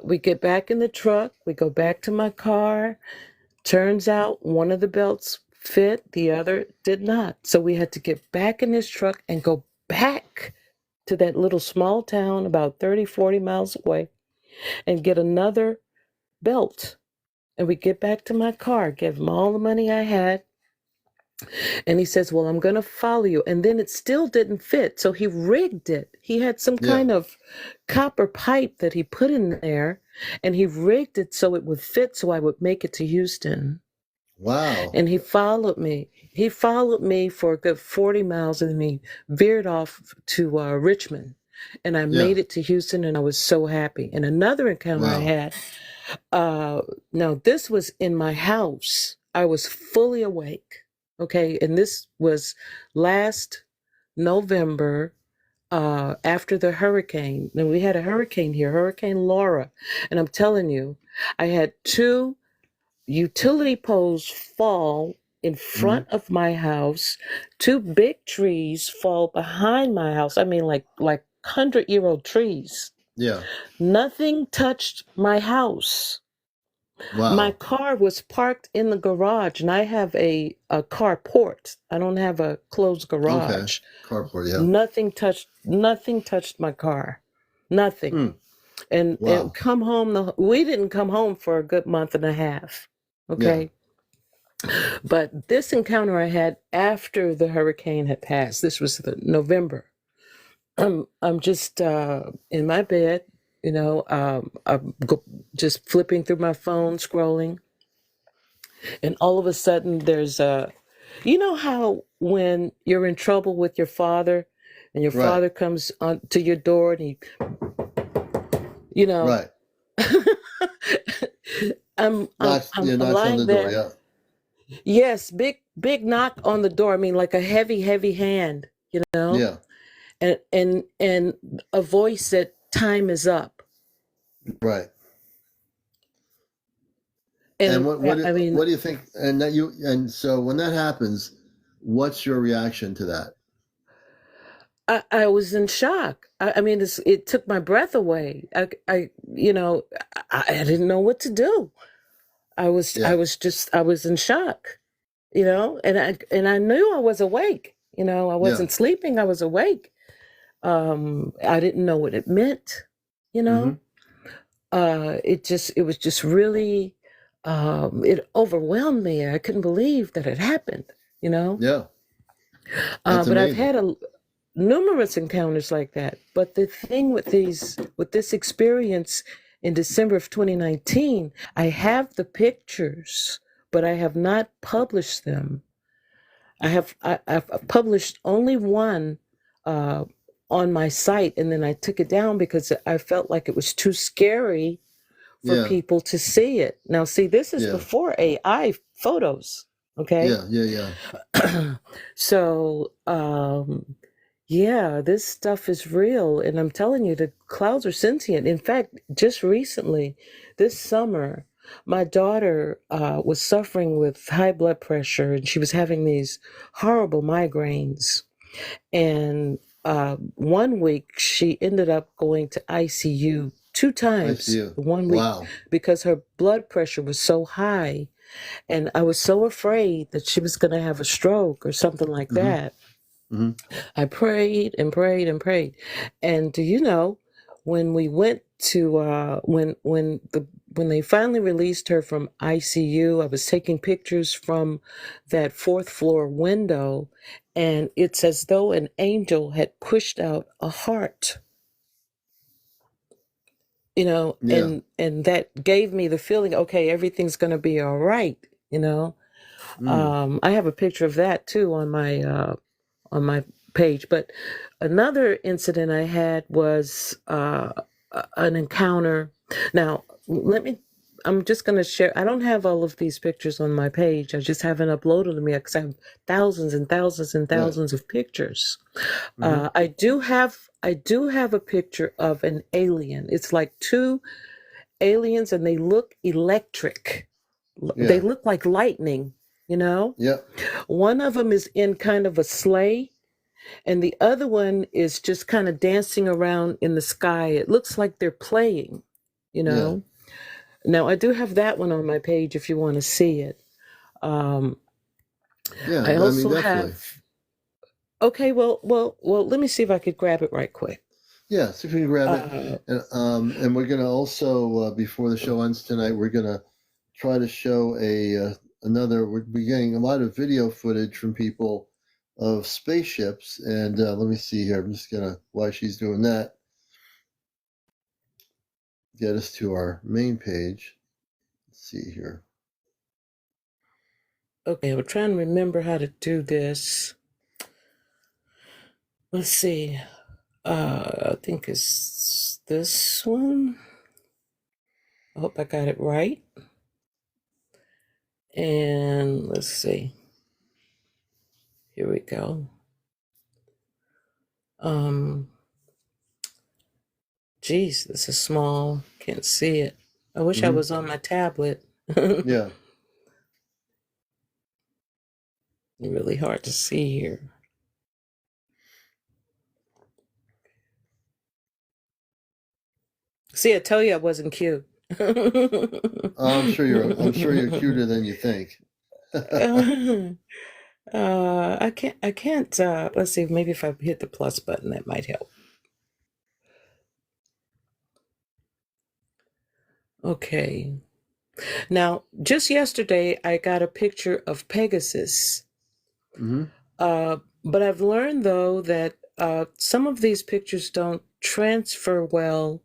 we get back in the truck, we go back to my car. Turns out one of the belts fit, the other did not. So we had to get back in this truck and go back to that little small town about 30, 40 miles away and get another belt. And we get back to my car, give him all the money I had. And he says, well, I'm going to follow you. And then it still didn't fit. So he rigged it. He had some kind of copper pipe that he put in there, and he rigged it so it would fit so I would make it to Houston.
Wow.
And he followed me. He followed me for a good 40 miles, and he veered off to Richmond. And I made it to Houston, and I was so happy. And another encounter I had, now this was in my house. I was fully awake. Okay, and this was last November after the hurricane. Now we had a hurricane here, Hurricane Laura, and I'm telling you, I had 2 utility poles fall in front of my house, 2 big trees fall behind my house. I mean, like 100-year-old trees.
Yeah.
Nothing touched my house. My
Wow.
car was parked in the garage, and I have a carport. I don't have a closed
Okay.
garage.
Carport. Yeah.
Nothing touched my car. Nothing.
Hmm.
And
Wow.
come home, we didn't come home for a good month and a half.
Yeah.
Okay. But this encounter I had after the hurricane had passed, this was the November. I'm just in my bed, just flipping through my phone, scrolling, and all of a sudden there's a, you know how when you're in trouble with your father, and your
Right.
father comes on to your door, and he, you know,
Right.
I'm I'm
Knocks.
I'm
Yeah.
I'm
Knocks on
lying
the door.
there.
Yeah.
Yes, big knock on the door. I mean, like a heavy hand,
Yeah.
and a voice that time is up.
Right. And
And I mean,
what do you think? And so when that happens, what's your reaction to that?
I was in shock. I mean, it took my breath away. I didn't know what to do.
Yeah.
I was in shock, and I knew I was awake. I
Yeah.
wasn't sleeping. I was awake. I didn't know what it meant. You
Mm-hmm.
know, it was just really, it overwhelmed me. I couldn't believe that it happened. You know,
Yeah. That's
but I've
amazing.
had numerous encounters like that. But the thing with this experience in December of 2019, I have the pictures, but I have not published them. I've published only one uh, on my site, and then I took it down because I felt like it was too scary for
Yeah.
people to see it. Now, see, this is
Yeah.
before AI photos. Okay.
Yeah. Yeah. Yeah.
So, yeah, this stuff is real. And I'm telling you, the clouds are sentient. In fact, just recently, this summer, my daughter was suffering with high blood pressure, and she was having these horrible migraines. And one week, she ended up going to ICU two
I see
times
you.
one week
Wow.
because her blood pressure was so high. And I was so afraid that she was going to have a stroke or something like
Mm-hmm.
that.
Mm-hmm.
I prayed and prayed and prayed. And do you know, when we went to when they finally released her from ICU, I was taking pictures from that fourth floor window, and it's as though an angel had pushed out a heart,
Yeah.
and that gave me the feeling, okay, everything's going to be all right, you know.
Mm.
I have a picture of that too on my page. But another incident I had was an encounter. Now, I'm just going to share. I don't have all of these pictures on my page. I just haven't uploaded them yet because I have thousands and thousands and
Right.
thousands of pictures.
Mm-hmm.
I do have a picture of an alien. It's like two aliens, and they look electric. They
Yeah.
look like lightning. You know,
Yep.
one of them is in kind of a sleigh, and the other one is just kind of dancing around in the sky. It looks like they're playing, you
Yeah.
know. Now, I do have that one on my page if you want to see it. Um,
Yeah.
I
I mean,
also
definitely.
have. Okay, well. Let me see if I could grab it right quick.
Yeah. See if we can grab it.
Uh,
And we're gonna also before the show ends tonight, we're gonna try to show another. We're getting a lot of video footage from people of spaceships, and let me see here. I'm just gonna while she's doing that, get us to our main page. Let's see here.
okay, we're trying to remember how to do this. Let's see. I think it's this one. I hope I got it right. And let's see. Here we go. Geez, this is small. Can't see it. I wish I
Mm-hmm.
was on my tablet.
Yeah.
Really hard to see here. See, I tell you I wasn't cute.
I'm sure you're cuter than you think.
I can't, let's see, maybe if I hit the plus button, that might help. Okay. Now, just yesterday, I got a picture of Pegasus.
Hmm.
But I've learned, though, that some of these pictures don't transfer well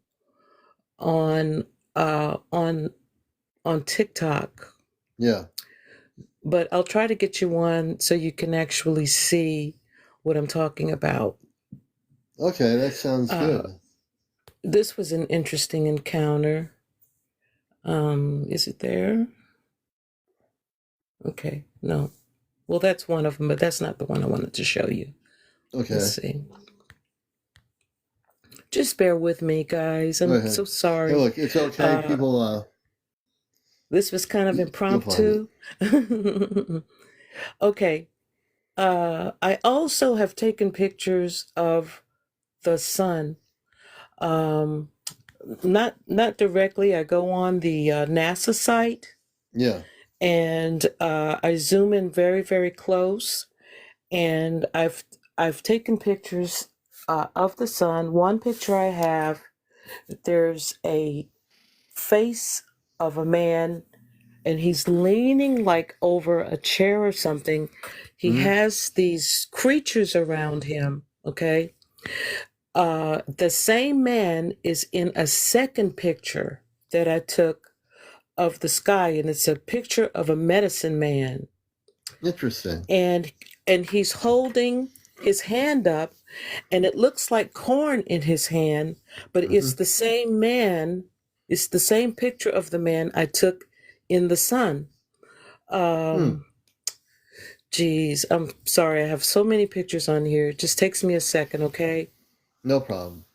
on uh, on on TikTok.
Yeah.
But I'll try to get you one so you can actually see what I'm talking about.
Okay, that sounds
Uh,
good.
this was an interesting encounter. Is it there? Okay, no. Well, that's one of them, but that's not the one I wanted to show you. Let's
Okay,
see. Just bear with me, guys.
go
I'm
ahead.
so
Hey,
sorry.
look, it's okay.
Uh,
People,
this was kind of
you'll find it.
impromptu. Okay. I also have taken pictures of the sun. Um, not directly. I go on the NASA site
Yeah.
and I zoom in very, very close, and I've taken pictures of the sun. One picture I have, there's a face of a man, and he's leaning like over a chair or something. He
Hmm.
has these creatures around him. Okay. The same man is in a second picture that I took of the sky, and it's a picture of a medicine man,
Interesting.
and he's holding his hand up, and it looks like corn in his hand, but
Hmm.
it's the same man. It's the same picture of the man I took in the sun.
Hmm.
Um, Geez, I'm sorry. I have so many pictures on here. It just takes me a second, okay?
No problem.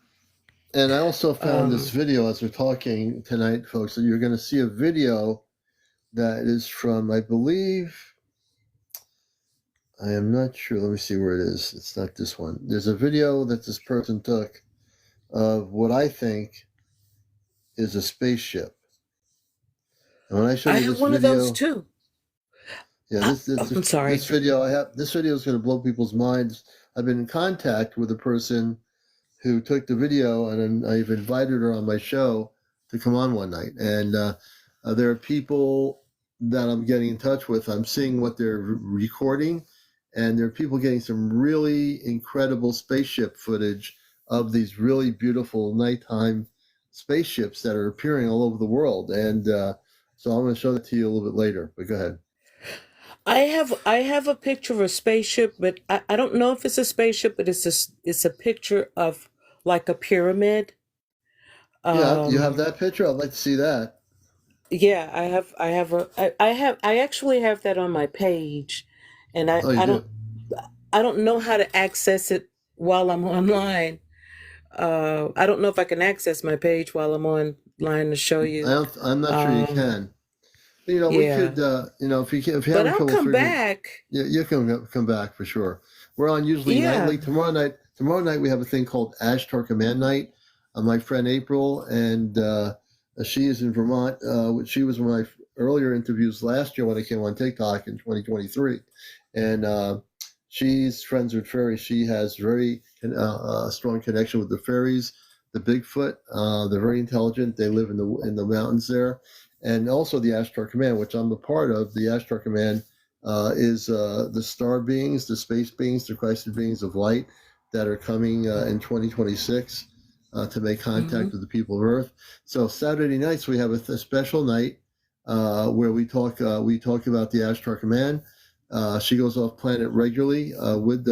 And I also found this
Um,
video as we're talking tonight, folks, that you're going to see a video that is from, I believe, I am not sure. Let me see where it is. It's not this one. There's a video that this person took of what I think is a spaceship. And when I show
I
you
have
this
one of those
video,
too.
yeah,
Oh, I'm sorry.
this video is going to blow people's minds. I've been in contact with a person who took the video, and I've invited her on my show to come on one night. And there are people that I'm getting in touch with. I'm seeing what they're recording, and there are people getting some really incredible spaceship footage of these really beautiful nighttime spaceships that are appearing all over the world. And so I'm going to show that to you a little bit later. But go ahead.
I have a picture of a spaceship, but I don't know if it's a spaceship, but it's a picture of like a pyramid.
Yeah, you have
Um,
that picture. I'd like to see that.
yeah, I actually have that on my page, and
Oh, you do.
I don't know how to access it while I'm online. I don't know if I can access my page while I'm online to show
I
you.
don't. I'm not sure you
Um,
can. We
yeah,
could. If you're
but
having
I'll
trouble
come
figuring,
back.
yeah, you can come back for sure. We're on usually
Yeah.
nightly. Tomorrow night we have a thing called Ashtar Command Night. My friend April, and she is in Vermont. She was one of my earlier interviews last year when I came on TikTok in 2023, and she's friends with fairies. She has very strong connection with the fairies, the Bigfoot. They're very intelligent. They live in the mountains there, and also the Ashtar Command, which I'm a part of. The Ashtar Command is the star beings, the space beings, the Christed beings of light that are coming in 2026 to make
Hmm.
contact with the people of Earth. So Saturday nights we have a special night where we talk about the Ashtar Command. She goes off planet regularly with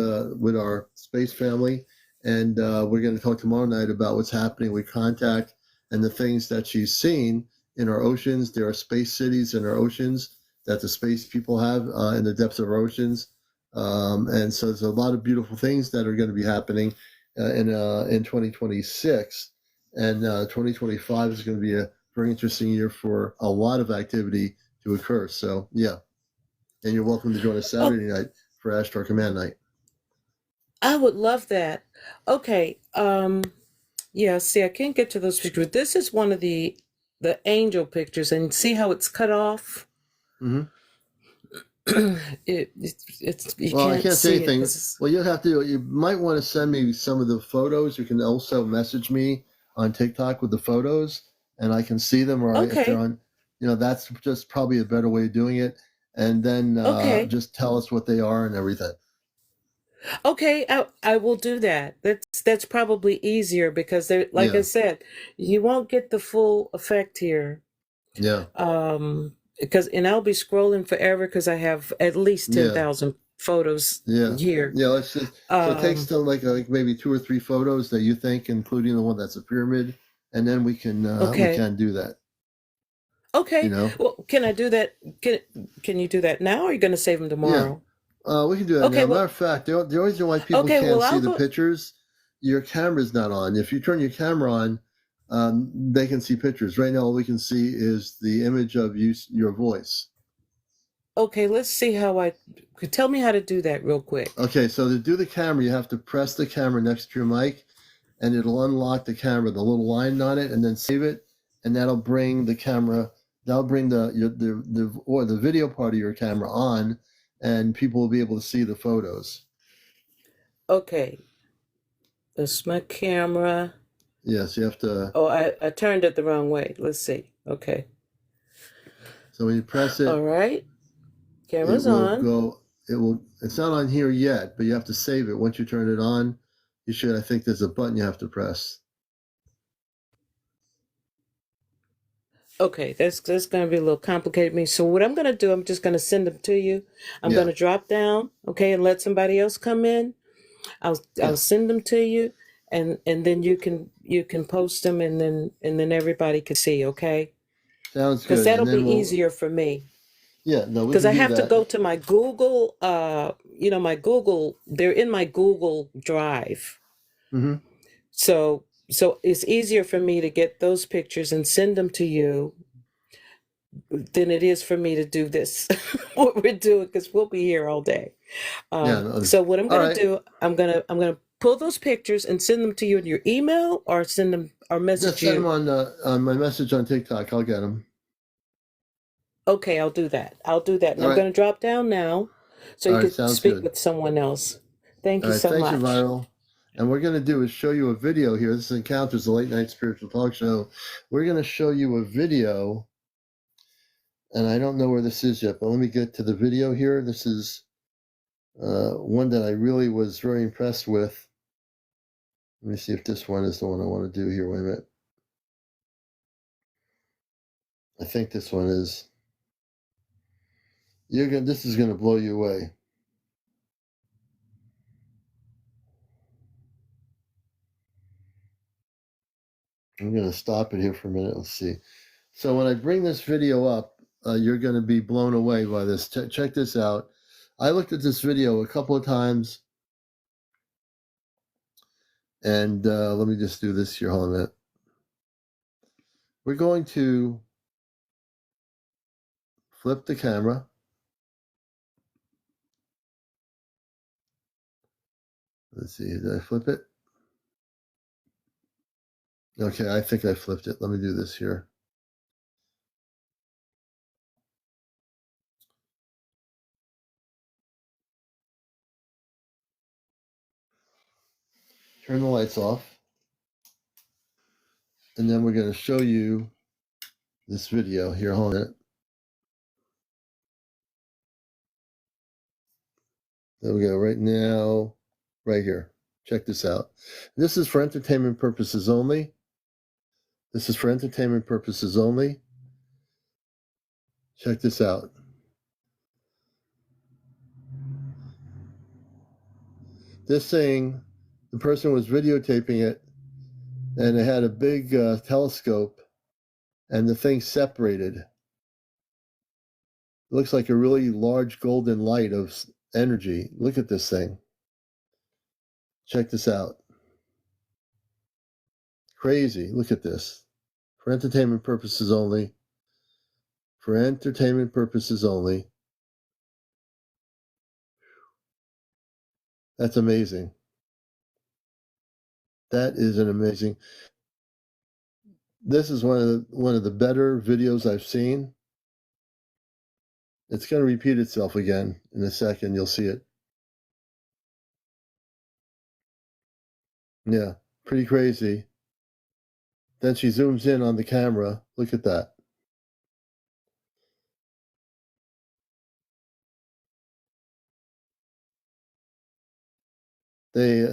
our space family, and we're going to talk tomorrow night about what's happening with contact and the things that she's seen in our oceans. There are space cities in our oceans that the space people have in the depths of our oceans. And so there's a lot of beautiful things that are going to be happening in 2026. And 2025 is going to be a very interesting year for a lot of activity to occur. So, yeah. And you're welcome to join us
Oh,
Saturday night for Ashtar Command Night.
I would love that. Okay. Yeah, see, I can't get to those pictures. This is one of the the angel pictures and see how it's cut off.
Mm-hmm.
It's you
Well, I
can't
can't say
see it
anything.
'cause it's,
Well, you might want to send me some of the photos. You can also message me on TikTok with the photos, and I can see them. Or if they're
okay.
on, that's just probably a better way of doing it. And then
Okay.
just tell us what they are and everything.
Okay, I will do that. That's probably easier because there, like I
Yeah,
said, you won't get the full effect here.
yeah,
Because and I'll be scrolling forever because I have at least ten
yeah,
thousand photos
yeah,
here.
yeah. Let's just. So it takes
Um,
to like maybe 2 or 3 photos that you think, including the one that's a pyramid, and then we
okay,
can do that. You
okay.
know.
Well, can I do that? Can you do that now, or are you going to save them
Yeah.
tomorrow?
We can do that
Okay,
now. Matter
well,
of fact, the only reason why people
okay,
can't
well,
see
I'll
the
go.
pictures, your camera's not on. If you turn your camera on, they can see pictures. Right now, all we can see is the image of your voice.
Okay, let's see how I. Tell me how to do that real quick.
Okay, so to do the camera, you have to press the camera next to your mic, and it'll unlock the camera, the little line on it, and then save it, and that'll bring the camera. That'll bring the video part of your camera on, and people will be able to see the photos.
Okay, that's my camera.
Yes, you have to.
Oh, I turned it the wrong way. Let's see. Okay.
So when you press it,
All right.
it
Camera's
will
on.
go. It's not on here yet, but you have to save it. Once you turn it on, you should. I think there's a button you have to press.
Okay, that's going to be a little complicated for me. So what I'm going to do, I'm just going to send them to you. I'm going
Yeah,
to drop down, okay, and let somebody else come in. I'll
yeah.
send them to you, and then you can post them, and then everybody can see, okay?
Sounds
Because
good. And
that'll be
then
easier for me.
yeah, no, we
Because
can
I
do
have to
that.
go to my Google, my Google. They're in my Google Drive.
Mm-hmm.
So it's easier for me to get those pictures and send them to you than it is for me to do this what we're doing because we'll be here all day.
Yeah. No,
So what I'm
all
gonna
right.
do, I'm gonna pull those pictures and send them to you in your email or send them or
Just
message
send them
you.
on my message on TikTok. I'll get them.
Okay, I'll do that. I'll do that, and
All
I'm
right.
gonna drop down now so
All
you
right.
could
Sounds
speak
good.
with someone else. Thank
All
you
right.
so
Thanks,
much.
Viral. And what we're going to do is show you a video here. This Encounters, the late night spiritual talk show. We're going to show you a video, and I don't know where this is yet, but let me get to the video here. This is one that I really was very impressed with. Let me see if this one is the one I want to do here. Wait a minute. I think this one is. This is gonna blow you away. I'm gonna stop it here for a minute. Let's see. So when I bring this video up, you're gonna be blown away by this. Check this out. I looked at this video a couple of times, and let me just do this here. Hold on a minute. We're going to flip the camera. Let's see. Did I flip it? Okay, I think I flipped it. Let me do this here. Turn the lights off, and then we're going to show you this video here. Hold on a minute. There we go. Right now, right here. Check this out. This is for entertainment purposes only. This is for entertainment purposes only. Check this out. This thing, the person was videotaping it, and it had a big telescope, and the thing separated. It looks like a really large golden light of energy. Look at this thing. Check this out. Crazy. Look at this. For entertainment purposes only. For entertainment purposes only. That's amazing. That is an amazing. This is one of the better videos I've seen. It's going to repeat itself again in a second. You'll see it. Yeah, pretty crazy. Then she zooms in on the camera. Look at that. They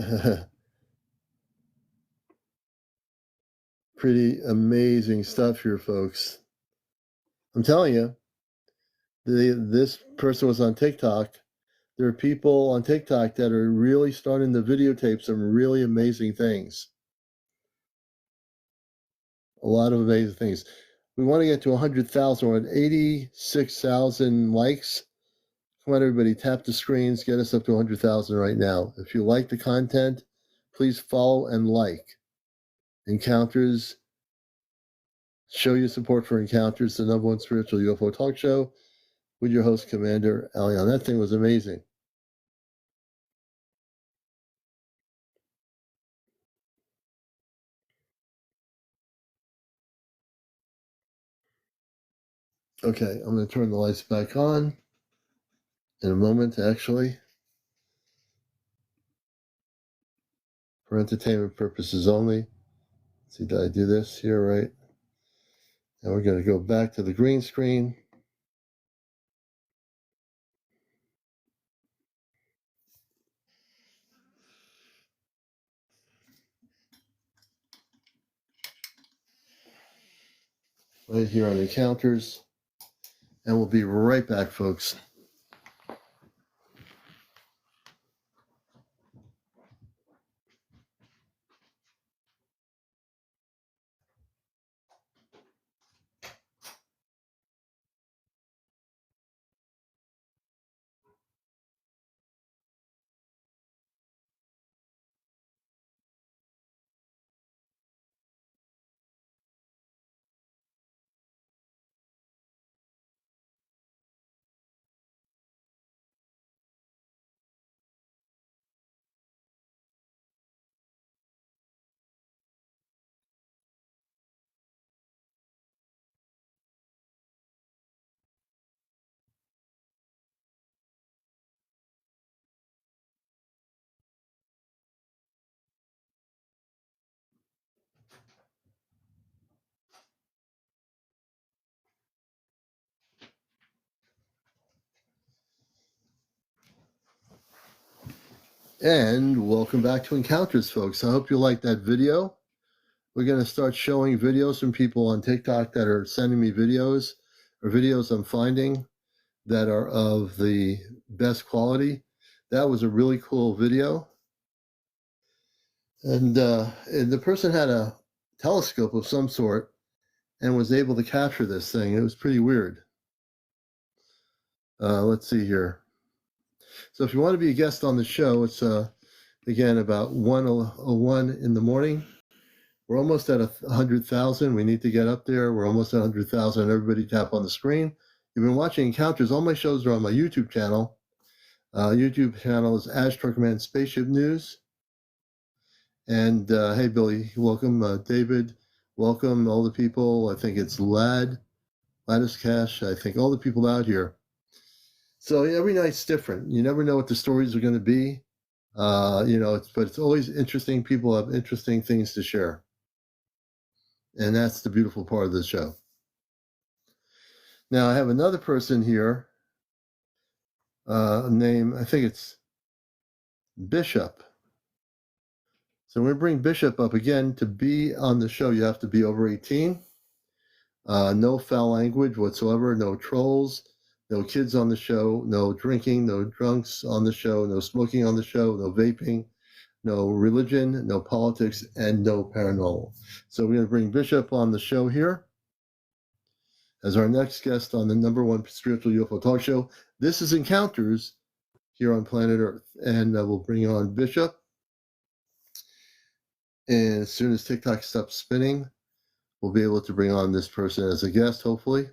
pretty amazing stuff here, folks. I'm telling you, this person was on TikTok. There are people on TikTok that are really starting to videotape some really amazing things. A lot of amazing things. We want to get to 100,000. We're at 86,000 likes. Come on, everybody, tap the screens. Get us up to 100,000 right now. If you like the content, please follow and like. Encounters. Show your support for Encounters, the #1 spiritual UFO talk show with your host, CmdrAleon. That thing was amazing. Okay, I'm going to turn the lights back on in a moment, actually, for entertainment purposes only. Let's see, did I do this here right? And we're going to go back to the green screen. Right here on Encounters. And we'll be right back, folks. And welcome back to Encounters, folks. I hope you liked that video. We're going to start showing videos from people on TikTok that are sending me videos or videos I'm finding that are of the best quality. That was a really cool video. And the person had a telescope of some sort and was able to capture this thing. It was pretty weird. Let's see here. So if you want to be a guest on the show, it's again about 1:01 in the morning. We're almost at 100,000. We need to get up there. We're almost at 100,000. Everybody tap on the screen. You've been watching Encounters. All my shows are on my YouTube channel. YouTube channel is Astrocommand Spaceship News. And hey, Billy, welcome. David, welcome. All the people. I think it's Lattice Cash. I think all the people out here. So every night's different. You never know what the stories are going to be. But it's always interesting. People have interesting things to share. And that's the beautiful part of the show. Now, I have another person here, name, I think it's Bishop. So we bring Bishop up again. To be on the show, you have to be over 18. No foul language whatsoever, no trolls, no kids on the show, no drinking, no drunks on the show, no smoking on the show, no vaping, no religion, no politics, and no paranormal. So we're going to bring Bishop on the show here as our next guest on the #1 spiritual UFO talk show. This is Encounters here on planet Earth. And we'll bring on Bishop. And as soon as TikTok stops spinning, we'll be able to bring on this person as a guest, hopefully.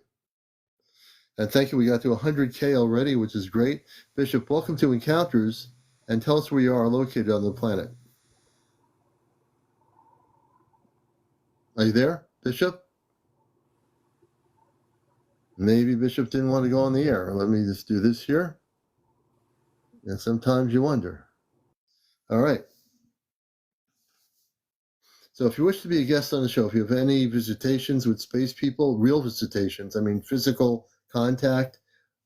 And thank you. We got to 100K already, which is great. Bishop, welcome to Encounters, and tell us where you are located on the planet. Are you there, Bishop? Maybe Bishop didn't want to go on the air. Let me just do this here. And sometimes you wonder. All right. So if you wish to be a guest on the show, if you have any visitations with space people, real visitations, I mean physical contact,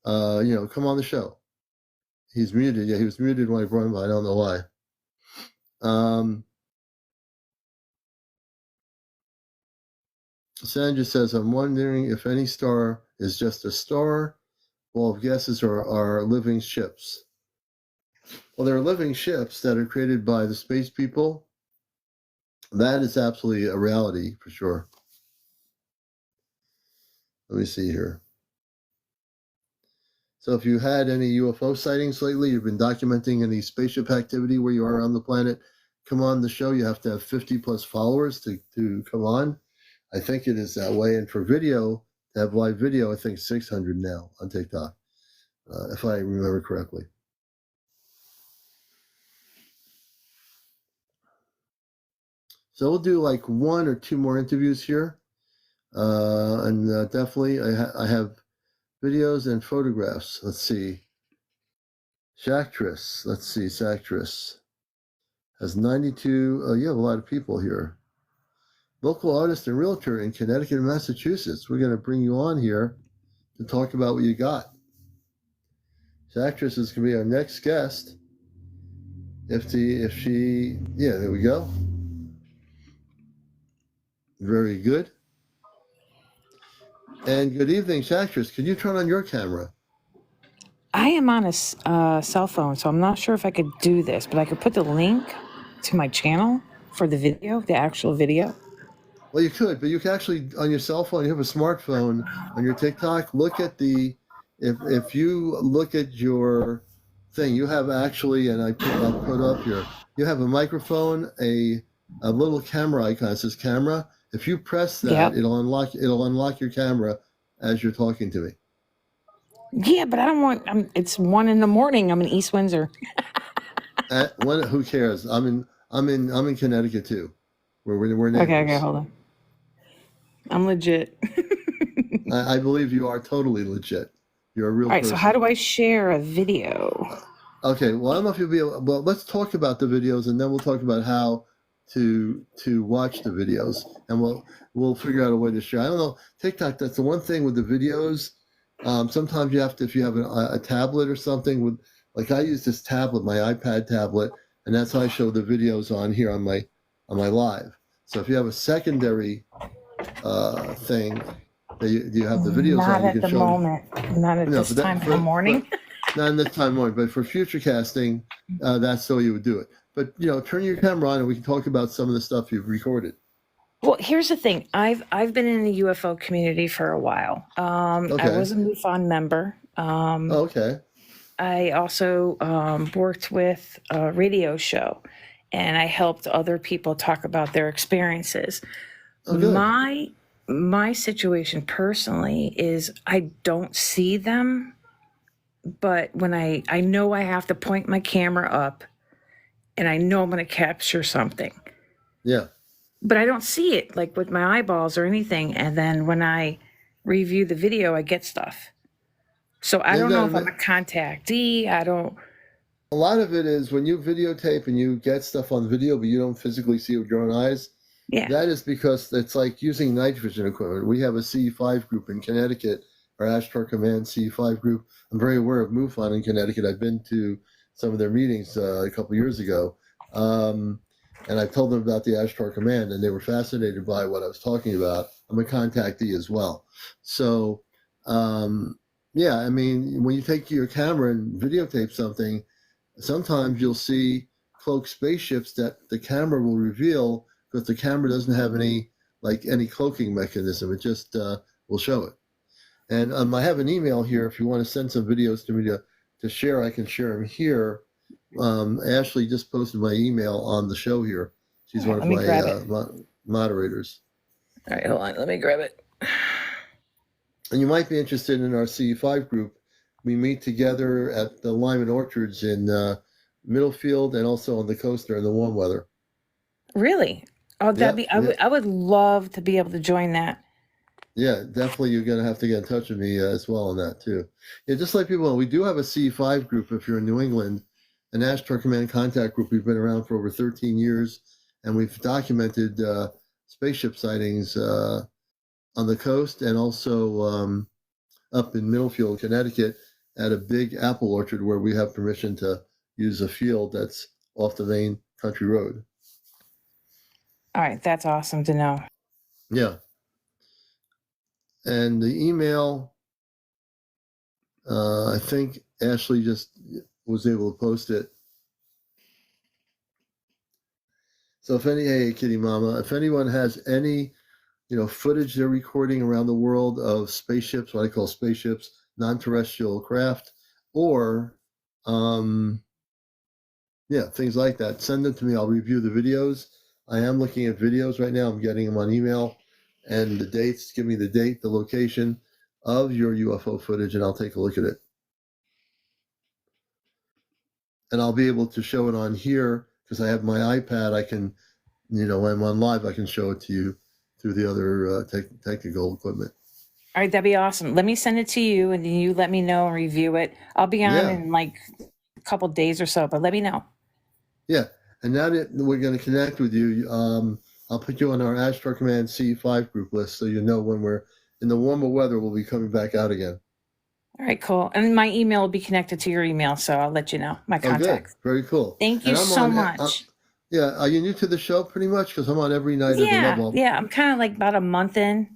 come on the show. He's muted. Yeah, he was muted when I brought him. I don't know why. Sandra says, I'm wondering if any star is just a star. Well, if guesses are living ships. Well, there are living ships that are created by the space people. That is absolutely a reality for sure. Let me see here. So if you had any UFO sightings lately, you've been documenting any spaceship activity where you are on the planet, come on the show. You have to have 50 plus followers to come on. I think it is that way. And for video, to have live video, I think 600 now on TikTok, if I remember correctly. So we'll do like 1 or 2 more interviews here. And definitely I have videos and photographs. Let's see. Shactress. Let's see. Shactress has 92. You have a lot of people here. Local artist and realtor in Connecticut and Massachusetts. We're going to bring you on here to talk about what you got. Shactress is going to be our next guest. If she, yeah, there we go. Very good. And good evening, Shactress. Could you turn on your camera?
I am on a cell phone, so I'm not sure if I could do this, but I could put the link to my channel for the video, the actual video.
Well, you could, but you can actually, on your cell phone, you have a smartphone, on your TikTok, look at if you look at your thing, you have actually, and I'll put up here, you have a microphone, a little camera icon. It says camera. If you press that,
Yep.
it'll unlock your camera as you're talking to me.
Yeah, but I don't want. It's 1 a.m. I'm in East Windsor.
Who cares? I'm in Connecticut too. We're neighbors.
Okay, hold on. I'm legit.
I believe you are totally legit. You're a real
All right,
person.
so how do I share a video?
Okay, well, I don't know if you'll be able. Well, let's talk about the videos, and then we'll talk about how to watch the videos, and we'll figure out a way to share. I don't know, TikTok. That's the one thing with the videos. Sometimes you have to, if you have a tablet or something with, like I use this tablet, my iPad tablet, and that's how I show the videos on here on my live. So if you have a secondary thing that you have the videos
Not
on, you
at
can
the
show.
moment. Not at this time in the morning.
Not in this time morning, but for future casting, that's the way you would do it. But turn your camera on, and we can talk about some of the stuff you've recorded.
Well, here's the thing. I've been in the UFO community for a while.
Okay.
I was a MUFON member.
Okay.
I also worked with a radio show, and I helped other people talk about their experiences.
Oh, good.
My situation personally is I don't see them, but when I know I have to point my camera up, and I know I'm going to capture something.
Yeah.
But I don't see it like with my eyeballs or anything. And then when I review the video, I get stuff. So I don't know if I'm a contactee. I don't.
A lot of it is when you videotape and you get stuff on video, but you don't physically see it with your own eyes.
Yeah.
That is because it's like using night vision equipment. We have a CE5 group in Connecticut, our Ashtar Command CE5 group. I'm very aware of MUFON in Connecticut. I've been to some of their meetings a couple years ago. And I told them about the Ashtar Command, and they were fascinated by what I was talking about. I'm a contactee as well. So, yeah, I mean, when you take your camera and videotape something, sometimes you'll see cloaked spaceships that the camera will reveal because the camera doesn't have any cloaking mechanism. It just will show it. And I have an email here. If you want to send some videos to me to share, I can share them here. Ashley just posted my email on the show here. She's one of my moderators.
All right, hold on. Let me grab it.
And you might be interested in our CE5 group. We meet together at the Lyman Orchards in Middlefield and also on the coast during the warm weather.
Really? Oh,
Yeah,
I would love to be able to join that.
yeah, definitely. You're gonna have to get in touch with me as well on that too. Yeah, just like people, we do have a C5 group if you're in New England, an Ashtar Command contact group. We've been around for over 13 years, and we've documented spaceship sightings on the coast and also up in Middlefield, Connecticut, at a big apple orchard where we have permission to use a field that's off the main country road.
All right, that's awesome to know.
Yeah. And the email, I think Ashley just was able to post it. So hey, Kitty Mama, if anyone has any, footage they're recording around the world of spaceships, what I call spaceships, non-terrestrial craft, or things like that, send them to me. I'll review the videos. I am looking at videos right now. I'm getting them on email, and the dates. Give me the date, the location of your UFO footage, and I'll take a look at it. And I'll be able to show it on here because I have my iPad. I can, when I'm on live, I can show it to you through the other technical equipment.
All right, that'd be awesome. Let me send it to you, and then you let me know and review it. I'll be on in like a couple days or so, but let me know.
Yeah, and now that we're going to connect with you, I'll put you on our Ashtar Command C5 group list so you know when we're in the warmer weather, we'll be coming back out again.
All right, cool. And my email will be connected to your email, so I'll let you know my contact.
Oh, good. Very cool.
Thank you so much.
Yeah, are you new to the show pretty much? Because I'm on every night of the level.
Yeah, I'm kind of like about a month in.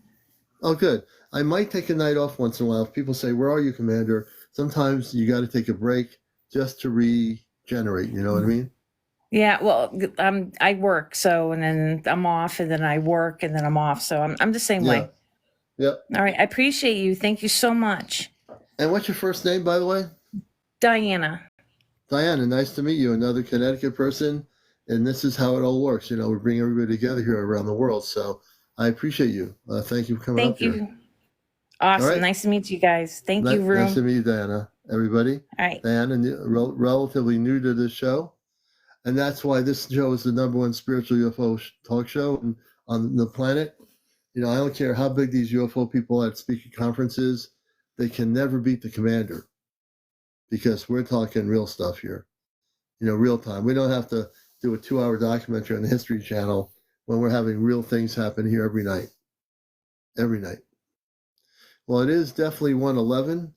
Oh, good. I might take a night off once in a while. If people say, "Where are you, Commander?" Sometimes you got to take a break just to regenerate. You know what I mean?
Yeah, well, I work, so, and then I'm off, and then I work, and then I'm off. So I'm the same way.
Yep.
All right, I appreciate you. Thank you so much.
And what's your first name, by the way?
Diana.
Diana, nice to meet you. Another Connecticut person. And this is how it all works. We bring everybody together here around the world. So I appreciate you. Thank you for coming up here.
Thank you. Awesome.
Right.
Nice to meet you guys. Thank you, Room.
Nice to meet you, Diana. Everybody.
All right.
Diana, relatively new to this show. And that's why this show is the #1 spiritual UFO talk show on the planet. I don't care how big these UFO people at speaking conferences, they can never beat the commander because we're talking real stuff here, real time. We don't have to do a 2-hour documentary on the History Channel when we're having real things happen here every night. Every night. Well, it is definitely 1:11.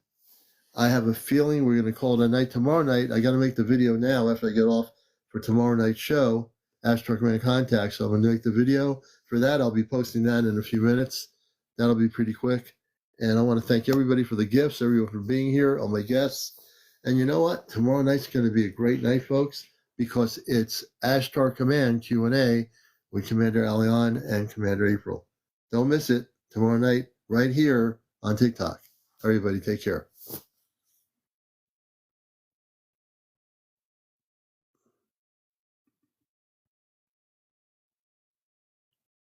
I have a feeling we're going to call it a night tomorrow night. I got to make the video now after I get off for tomorrow night's show, Ashtar Command Contact. So I'm going to make the video. For that, I'll be posting that in a few minutes. That'll be pretty quick. And I want to thank everybody for the gifts, everyone for being here, all my guests. And you know what? Tomorrow night's going to be a great night, folks, because it's Ashtar Command Q&A with CmdrAleon and Commander April. Don't miss it tomorrow night right here on TikTok. Everybody take care.